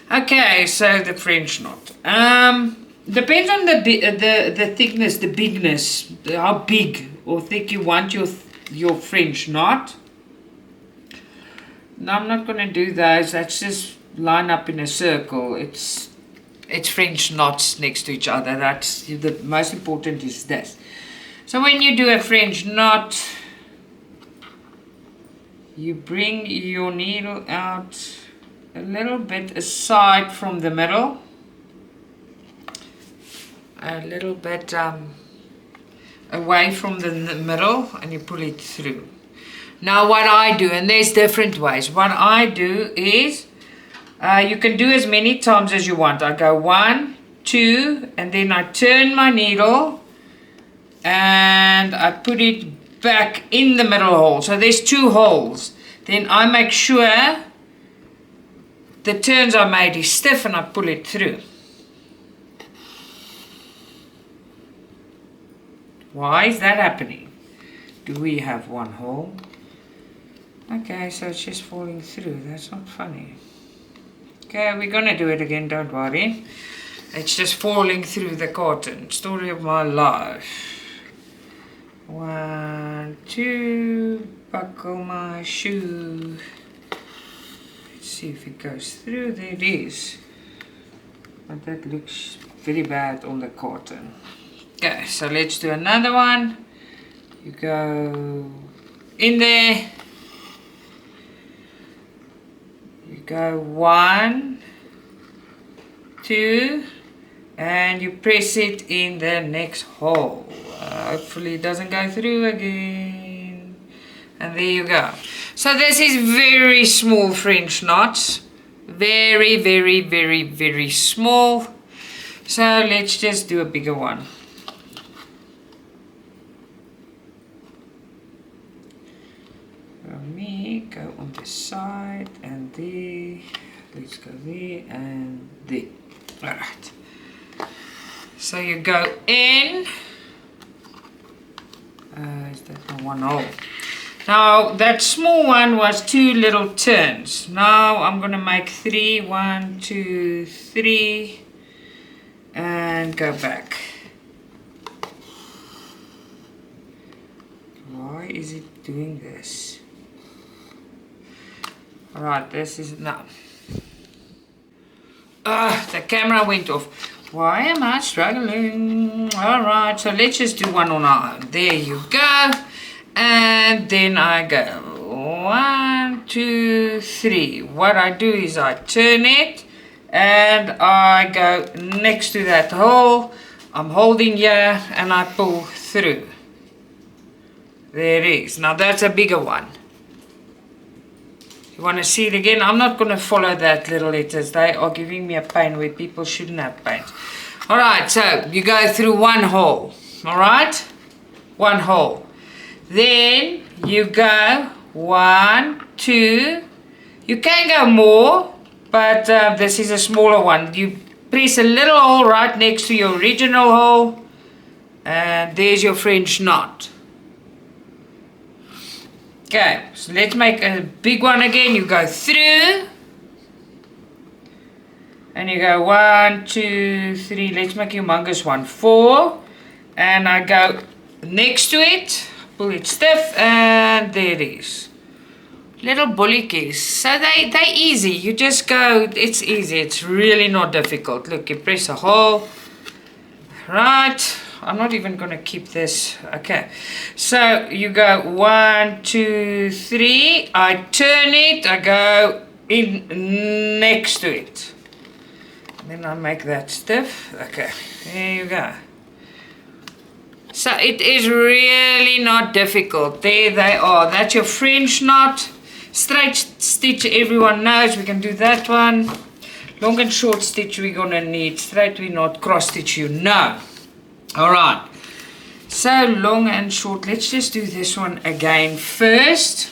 Okay, so the French knot. Depends on the thickness, the bigness, how big or thick you want your French knot. No, I'm not gonna do those. That's just line up in a circle. It's French knots next to each other. That's the most important is this. So when you do a French knot, you bring your needle out a little bit aside from the middle, a little bit away from the middle, and you pull it through. Now what I do, and there's different ways, what I do is you can do as many times as you want. I go 1, 2, and then I turn my needle and I put it back in the middle hole. So there's 2 holes. Then I make sure the turns I made is stiff and I pull it through. Why is that happening? Do we have 1 hole? Okay, so it's just falling through. That's not funny. Okay, we're gonna do it again, don't worry. It's just falling through the cotton. Story of my life. 1, 2, buckle my shoe. Let's see if it goes through. There it is. But that looks very bad on the cotton. Okay, so let's do another one. You go in there. You go 1, 2, and you press it in the next hole. Hopefully it doesn't go through again. And there you go. So this is very small French knots. Very, very, very, very small. So let's just do a bigger one. Go on this side and there. Let's go there and there. Alright. So you go in. Is that the 1 hole? Now that small one was 2 little turns. Now I'm gonna make 3. 1, 2, 3, and go back. Why is it doing this? Alright, this is now. The camera went off. Why am I struggling? Alright, so let's just do one on our own. There you go. And then I go 1, 2, 3. What I do is I turn it and I go next to that hole. I'm holding here and I pull through. There it is. Now that's a bigger one. You want to see it again? I'm not going to follow that little letters. They are giving me a pain where people shouldn't have pains. Alright, so you go through 1 hole. Alright? 1 hole. Then you go 1, 2. You can go more, but this is a smaller one. You press a little hole right next to your original hole. And there's your French knot. Okay, so let's make a big one again. You go through. And you go 1, 2, 3. Let's make a humongous one. 4. And I go next to it. Pull it stiff. And there it is. Little bullies. So they're easy. You just go. It's easy. It's really not difficult. Look, you press a hole. Right. I'm not even going to keep this. Okay. So you go 1, 2, 3. I turn it. I go in next to it. Then I make that stiff. Okay. There you go. So it is really not difficult. There they are. That's your French knot. Straight stitch, everyone knows. We can do that one. Long and short stitch we're going to need. Straight we not cross stitch you. No. Alright, so long and short, let's just do this one again first.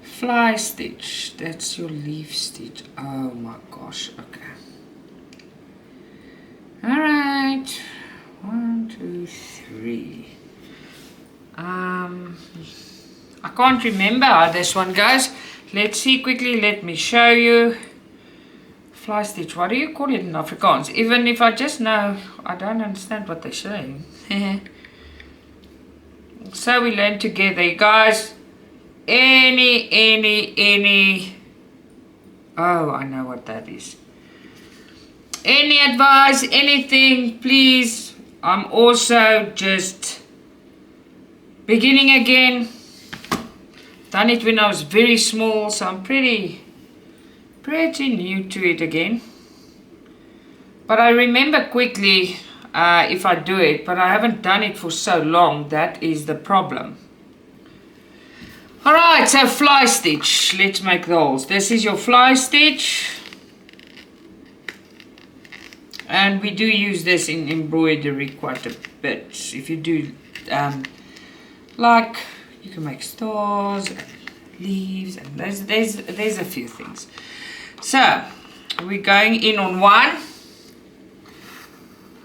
Fly stitch, that's your leaf stitch. Oh my gosh, okay. Alright, 1, 2, 3. I can't remember how this one goes. Let's see quickly, let me show you. Fly stitch, what do you call it in Afrikaans? Even if I just know, I don't understand what they're saying. So we learn together, you guys. Any. Oh, I know what that is. Any advice, anything, please. I'm also just beginning again. Done it when I was very small, so I'm pretty new to it again, but I remember quickly if I do it, but I haven't done it for so long. That is the problem. Alright, so fly stitch, let's make the holes. This is your fly stitch. And we do use this in embroidery quite a bit. If you do, like, you can make stars and leaves, and there's a few things. So we're going in on 1,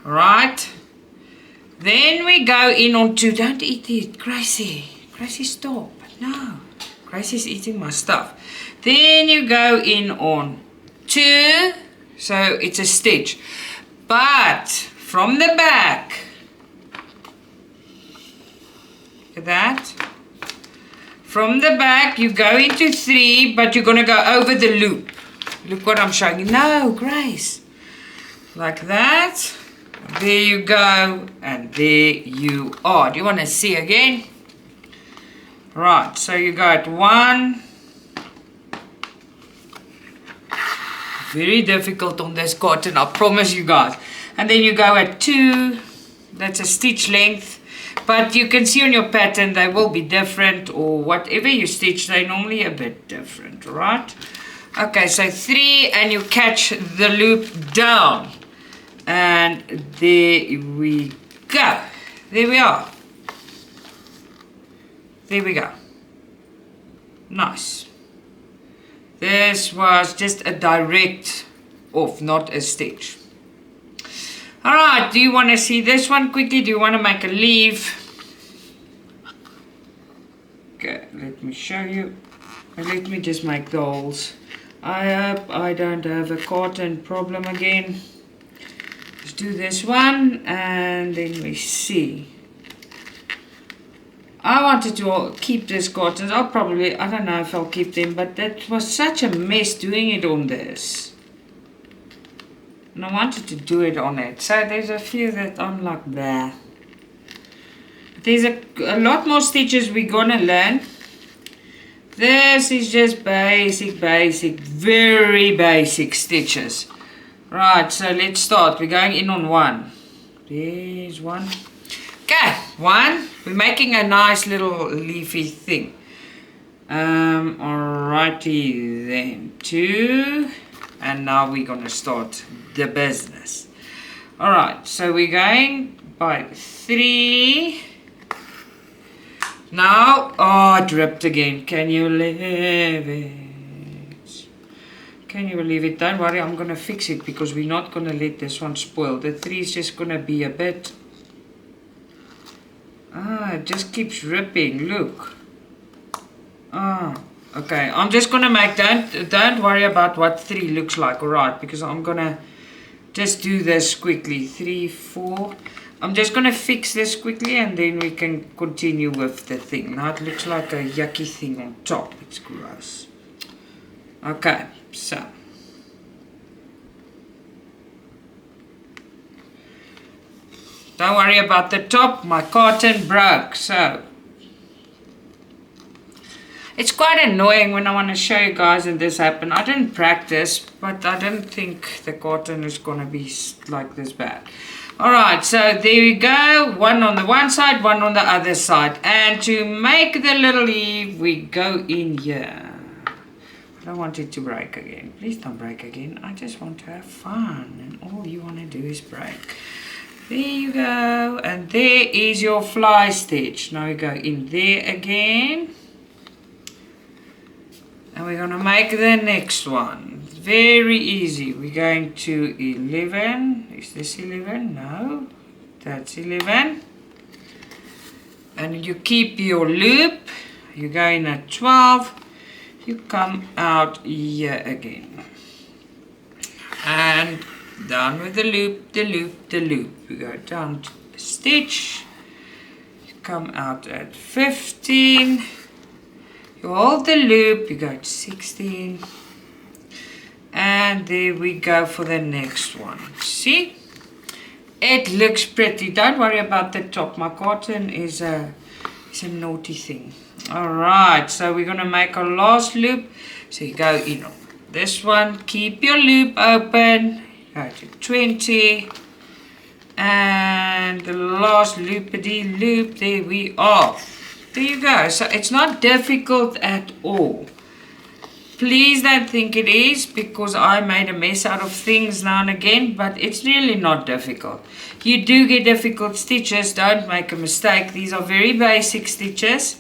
right? Then we go in on 2. Don't eat it, Gracie. Gracie, stop. No, Gracie's eating my stuff. Then you go in on 2, so it's a stitch. But from the back, look at that. From the back, you go into 3, but you're going to go over the loop. Look what I'm showing you. No, Grace. Like that. There you go. And there you are. Do you want to see again? Right, so you go at 1. Very difficult on this cotton, I promise you guys. And then you go at 2. That's a stitch length. But you can see on your pattern they will be different, or whatever you stitch, they're normally a bit different, right? Okay, so 3, and you catch the loop down. And there we go. There we are. There we go. Nice. This was just a direct off, not a stitch. Alright, do you want to see this one quickly? Do you want to make a leaf? Okay, let me show you. Let me just make the holes. I hope I don't have a cotton problem again. Let's do this one and then we see. I wanted to keep this cotton. I don't know if I'll keep them, but that was such a mess doing it on this. And I wanted to do it on it. So there's a few that I'm like there. There's a lot more stitches we're gonna learn. This is just basic, very basic stitches. Right, so let's start. We're going in on 1. There's 1. Okay, 1. We're making a nice little leafy thing. Alrighty then. 2. And now we're gonna start the business. Alright, so we're going by 3. Now, oh, it ripped again. Can you believe it? Can you believe it? Don't worry, I'm gonna fix it because we're not gonna let this one spoil. The 3 is just gonna be a bit. Ah, it just keeps ripping. Look. Ah, okay. I'm just gonna make. Don't worry about what 3 looks like. Alright, because I'm gonna just do this quickly. 3, 4. I'm just going to fix this quickly and then we can continue with the thing. Now it looks like a yucky thing on top. It's gross. Okay, so. Don't worry about the top. My cotton broke, so. It's quite annoying when I want to show you guys and this happened. I didn't practice, but I didn't think the cotton is going to be like this bad. Alright, so there we go. 1 on the one side, 1 on the other side. And to make the little leaf, we go in here. I don't want it to break again. Please don't break again. I just want to have fun. And all you want to do is break. There you go. And there is your fly stitch. Now we go in there again. And we're going to make the next one. Very easy. We're going to 11. Is this 11? No. That's 11. And you keep your loop. You go in at 12. You come out here again. And down with the loop, the loop, the loop. We go down to the stitch. You come out at 15. You hold the loop. You go to 16. And there we go for the next one. See? It looks pretty. Don't worry about the top. My cotton is a naughty thing. Alright, so we're going to make our last loop. So you go in on this one. Keep your loop open. Go to 20. And the last loopity loop. There we are. There you go. So it's not difficult at all. Please don't think it is, because I made a mess out of things now and again, but it's really not difficult. You do get difficult stitches, don't make a mistake. These are very basic stitches.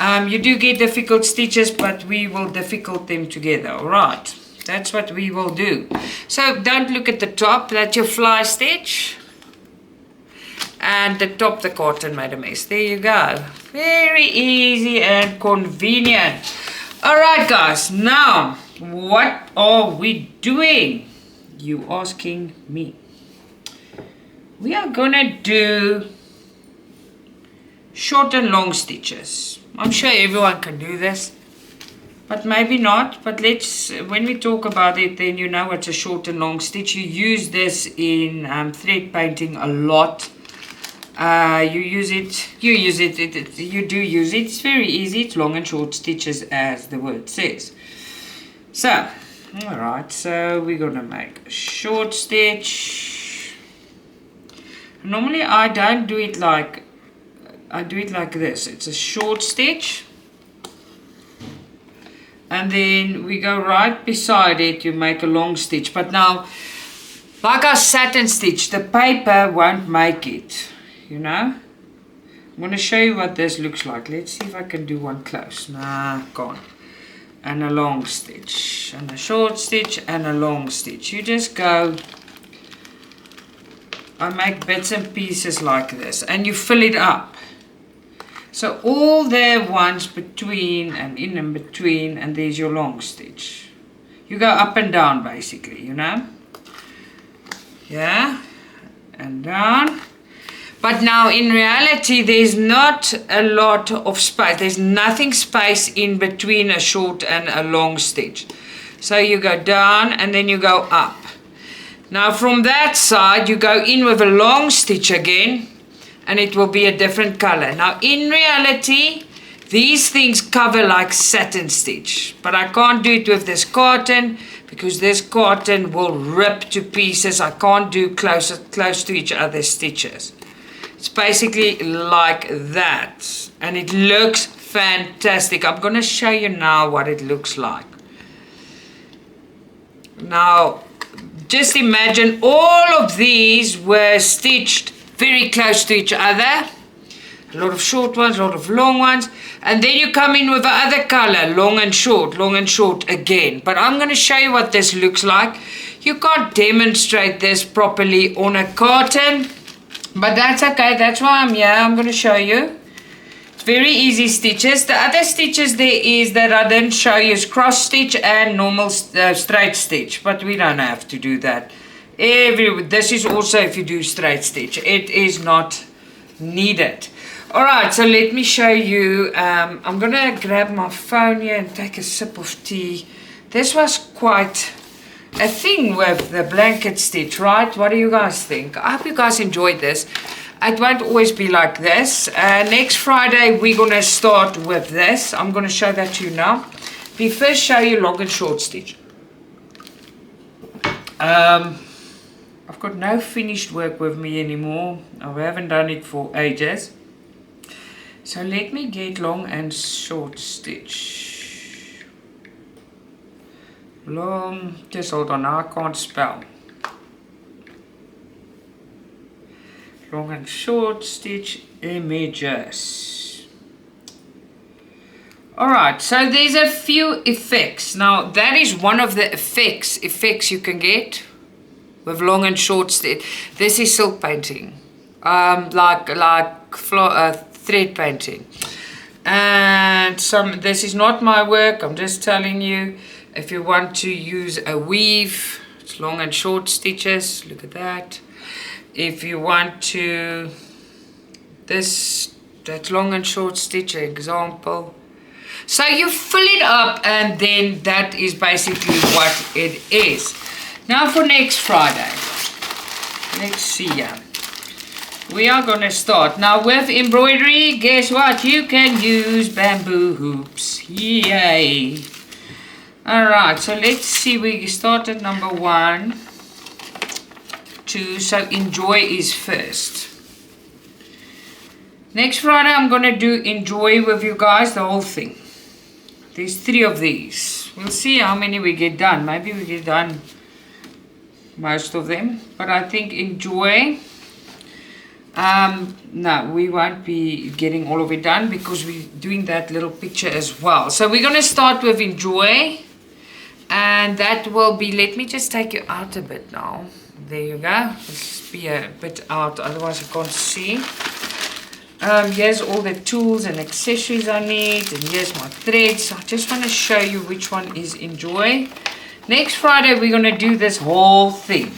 You do get difficult stitches, but we will difficult them together, alright? That's what we will do. So don't look at the top, that's your fly stitch. And the top, the cotton made a mess. There you go. Very easy and convenient. Alright guys, now what are we doing? You asking me. We are gonna do short and long stitches. I'm sure everyone can do this, but maybe not. But when we talk about it, then you know what's a short and long stitch. You use this in thread painting a lot. You do use it. It's very easy. It's long and short stitches, as the word says. So, alright, so we're gonna make a short stitch. Normally I don't do it like, I do it like this. It's a short stitch, and then we go right beside it, you make a long stitch. But now, like our satin stitch, the paper won't make it. You know, I'm going to show you what this looks like. Let's see if I can do one close. Nah, gone. And a long stitch, and a short stitch, and a long stitch. You just go, I make bits and pieces like this, and you fill it up. So all there ones between and in between, and there's your long stitch. You go up and down basically, you know. Yeah, and down. But now in reality, there's not a lot of space. There's nothing space in between a short and a long stitch. So you go down and then you go up. Now from that side, you go in with a long stitch again, and it will be a different color. Now in reality, these things cover like satin stitch, but I can't do it with this cotton, because this cotton will rip to pieces. I can't do close to each other stitches. It's basically like that, and it looks fantastic. I'm going to show you now what it looks like. Now, just imagine all of these were stitched very close to each other. A lot of short ones, a lot of long ones, and then you come in with the other color, long and short again. But I'm going to show you what this looks like. You can't demonstrate this properly on a cotton, but that's okay. That's why I'm here. I'm going to show you. It's very easy stitches. The other stitches there is that I didn't show you is cross stitch and normal straight stitch, but we don't have to do that. This is also if you do straight stitch. It is not needed. Alright, so let me show you. I'm going to grab my phone here and take a sip of tea. This was quite a thing with the blanket stitch, right? What do you guys think? I hope you guys enjoyed this. It won't always be like this. Next Friday we're going to start with this. I'm going to show that to you now. We first show you long and short stitch. I've got no finished work with me anymore. I haven't done it for ages. So let me get long and short stitch. Long, just hold on, I can't spell. Long and short stitch images. Alright, so there's a few effects. Now that is one of the effects you can get with long and short stitch. This is silk painting, like thread painting. And this is not my work, I'm just telling you. If you want to use a weave, it's long and short stitches, look at that. If you want to, that's long and short stitch example. So you fill it up, and then that is basically what it is. Now for next Friday, let's see here. We are going to start. Now with embroidery, guess what? You can use bamboo hoops. Yay! Alright, so let's see. We start at number 1, 2. So enjoy is first. Next Friday I'm going to do enjoy with you guys, the whole thing. There's 3 of these. We'll see how many we get done. Maybe we get done most of them. But I think enjoy. No, we won't be getting all of it done because we're doing that little picture as well. So we're going to start with enjoy. And that will be, let me just take you out a bit now. There you go. Let's be a bit out, otherwise I can't see. Here's all the tools and accessories I need. And here's my threads. I just want to show you which one is enjoy. Next Friday we're going to do this whole thing.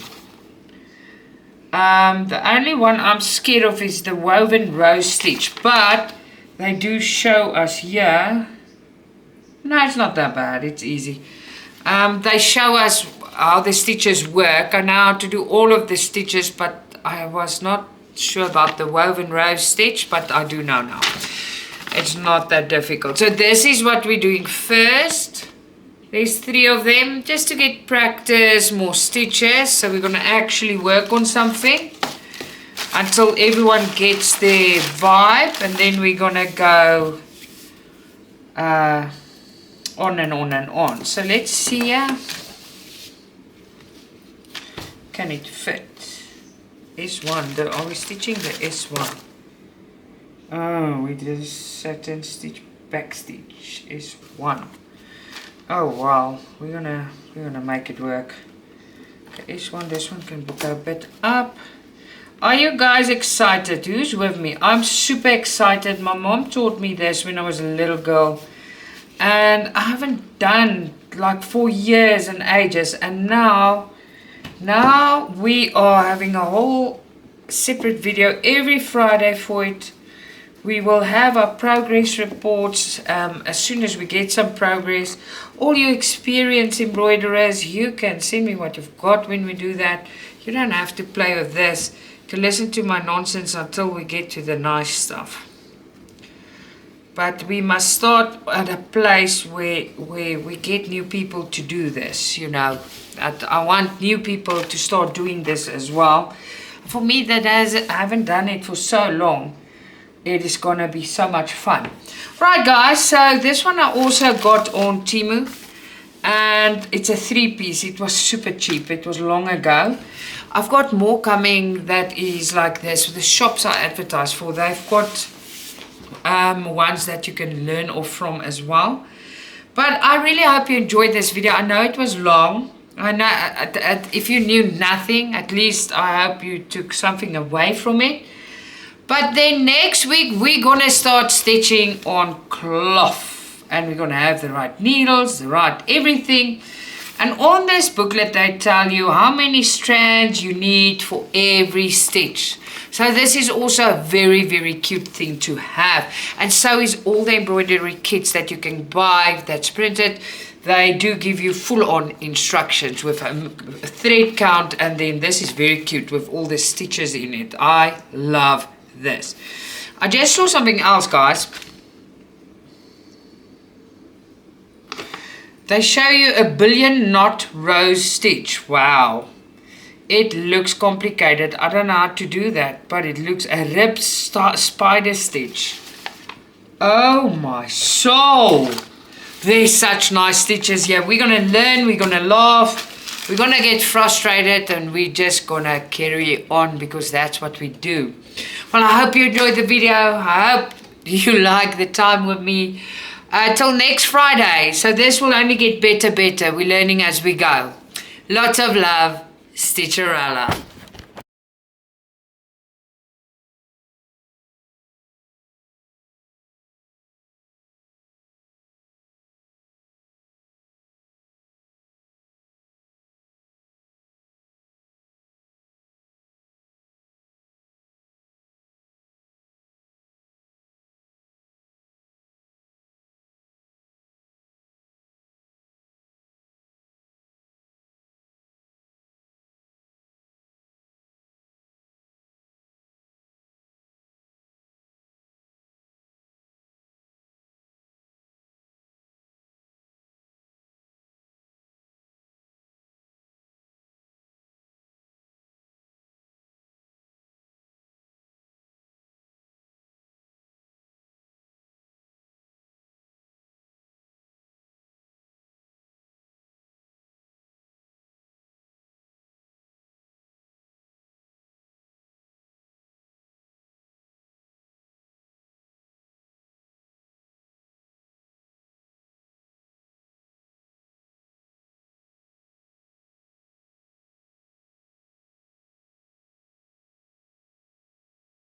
The only one I'm scared of is the woven rose stitch. But they do show us here. No, it's not that bad. It's easy. They show us how the stitches work. I know how to do all of the stitches, but I was not sure about the woven rose stitch, but I do know now. It's not that difficult. So this is what we're doing first. There's 3 of them, just to get practice, more stitches. So we're going to actually work on something until everyone gets their vibe, and then we're going to go on and on and on. So let's see here. Can it fit? S1. Are we stitching the S1? Oh, we did a satin stitch back stitch. S1. Oh wow. We're gonna make it work. Okay, S1. This one can go a bit up. Are you guys excited? Who's with me? I'm super excited. My mom taught me this when I was a little girl. And I haven't done like for years and ages, and now we are having a whole separate video every Friday for it. We will have our progress reports as soon as we get some progress. All you experienced embroiderers, you can send me what you've got when we do that. You don't have to play with this to listen to my nonsense until we get to the nice stuff. But we must start at a place where we get new people to do this, you know. I want new people to start doing this as well. For me, I haven't done it for so long. It is going to be so much fun. Right, guys, so this one I also got on Temu. And it's a 3-piece. It was super cheap. It was long ago. I've got more coming that is like this. The shops I advertise for, they've got ones that you can learn off from as well. But I really hope you enjoyed this video. I know it was long. I know if you knew nothing, at least I hope you took something away from it. But then next week we're gonna start stitching on cloth, and we're gonna have the right needles, the right everything. And on this booklet they tell you how many strands you need for every stitch. So this is also a very, very cute thing to have. And so is all the embroidery kits that you can buy that's printed. They do give you full-on instructions with a thread count, and then this is very cute with all the stitches in it. I love this. I just saw something else, guys. They show you a 1 billion knot rose stitch. Wow. It looks complicated. I don't know how to do that, but it looks a ribbed spider stitch. Oh my soul. There's such nice stitches here. We're going to learn, we're going to laugh, we're going to get frustrated, and we're just going to carry on because that's what we do. Well, I hope you enjoyed the video. I hope you like the time with me. Till next Friday. So this will only get better. We're learning as we go. Lots of love. Stitcha-Rella.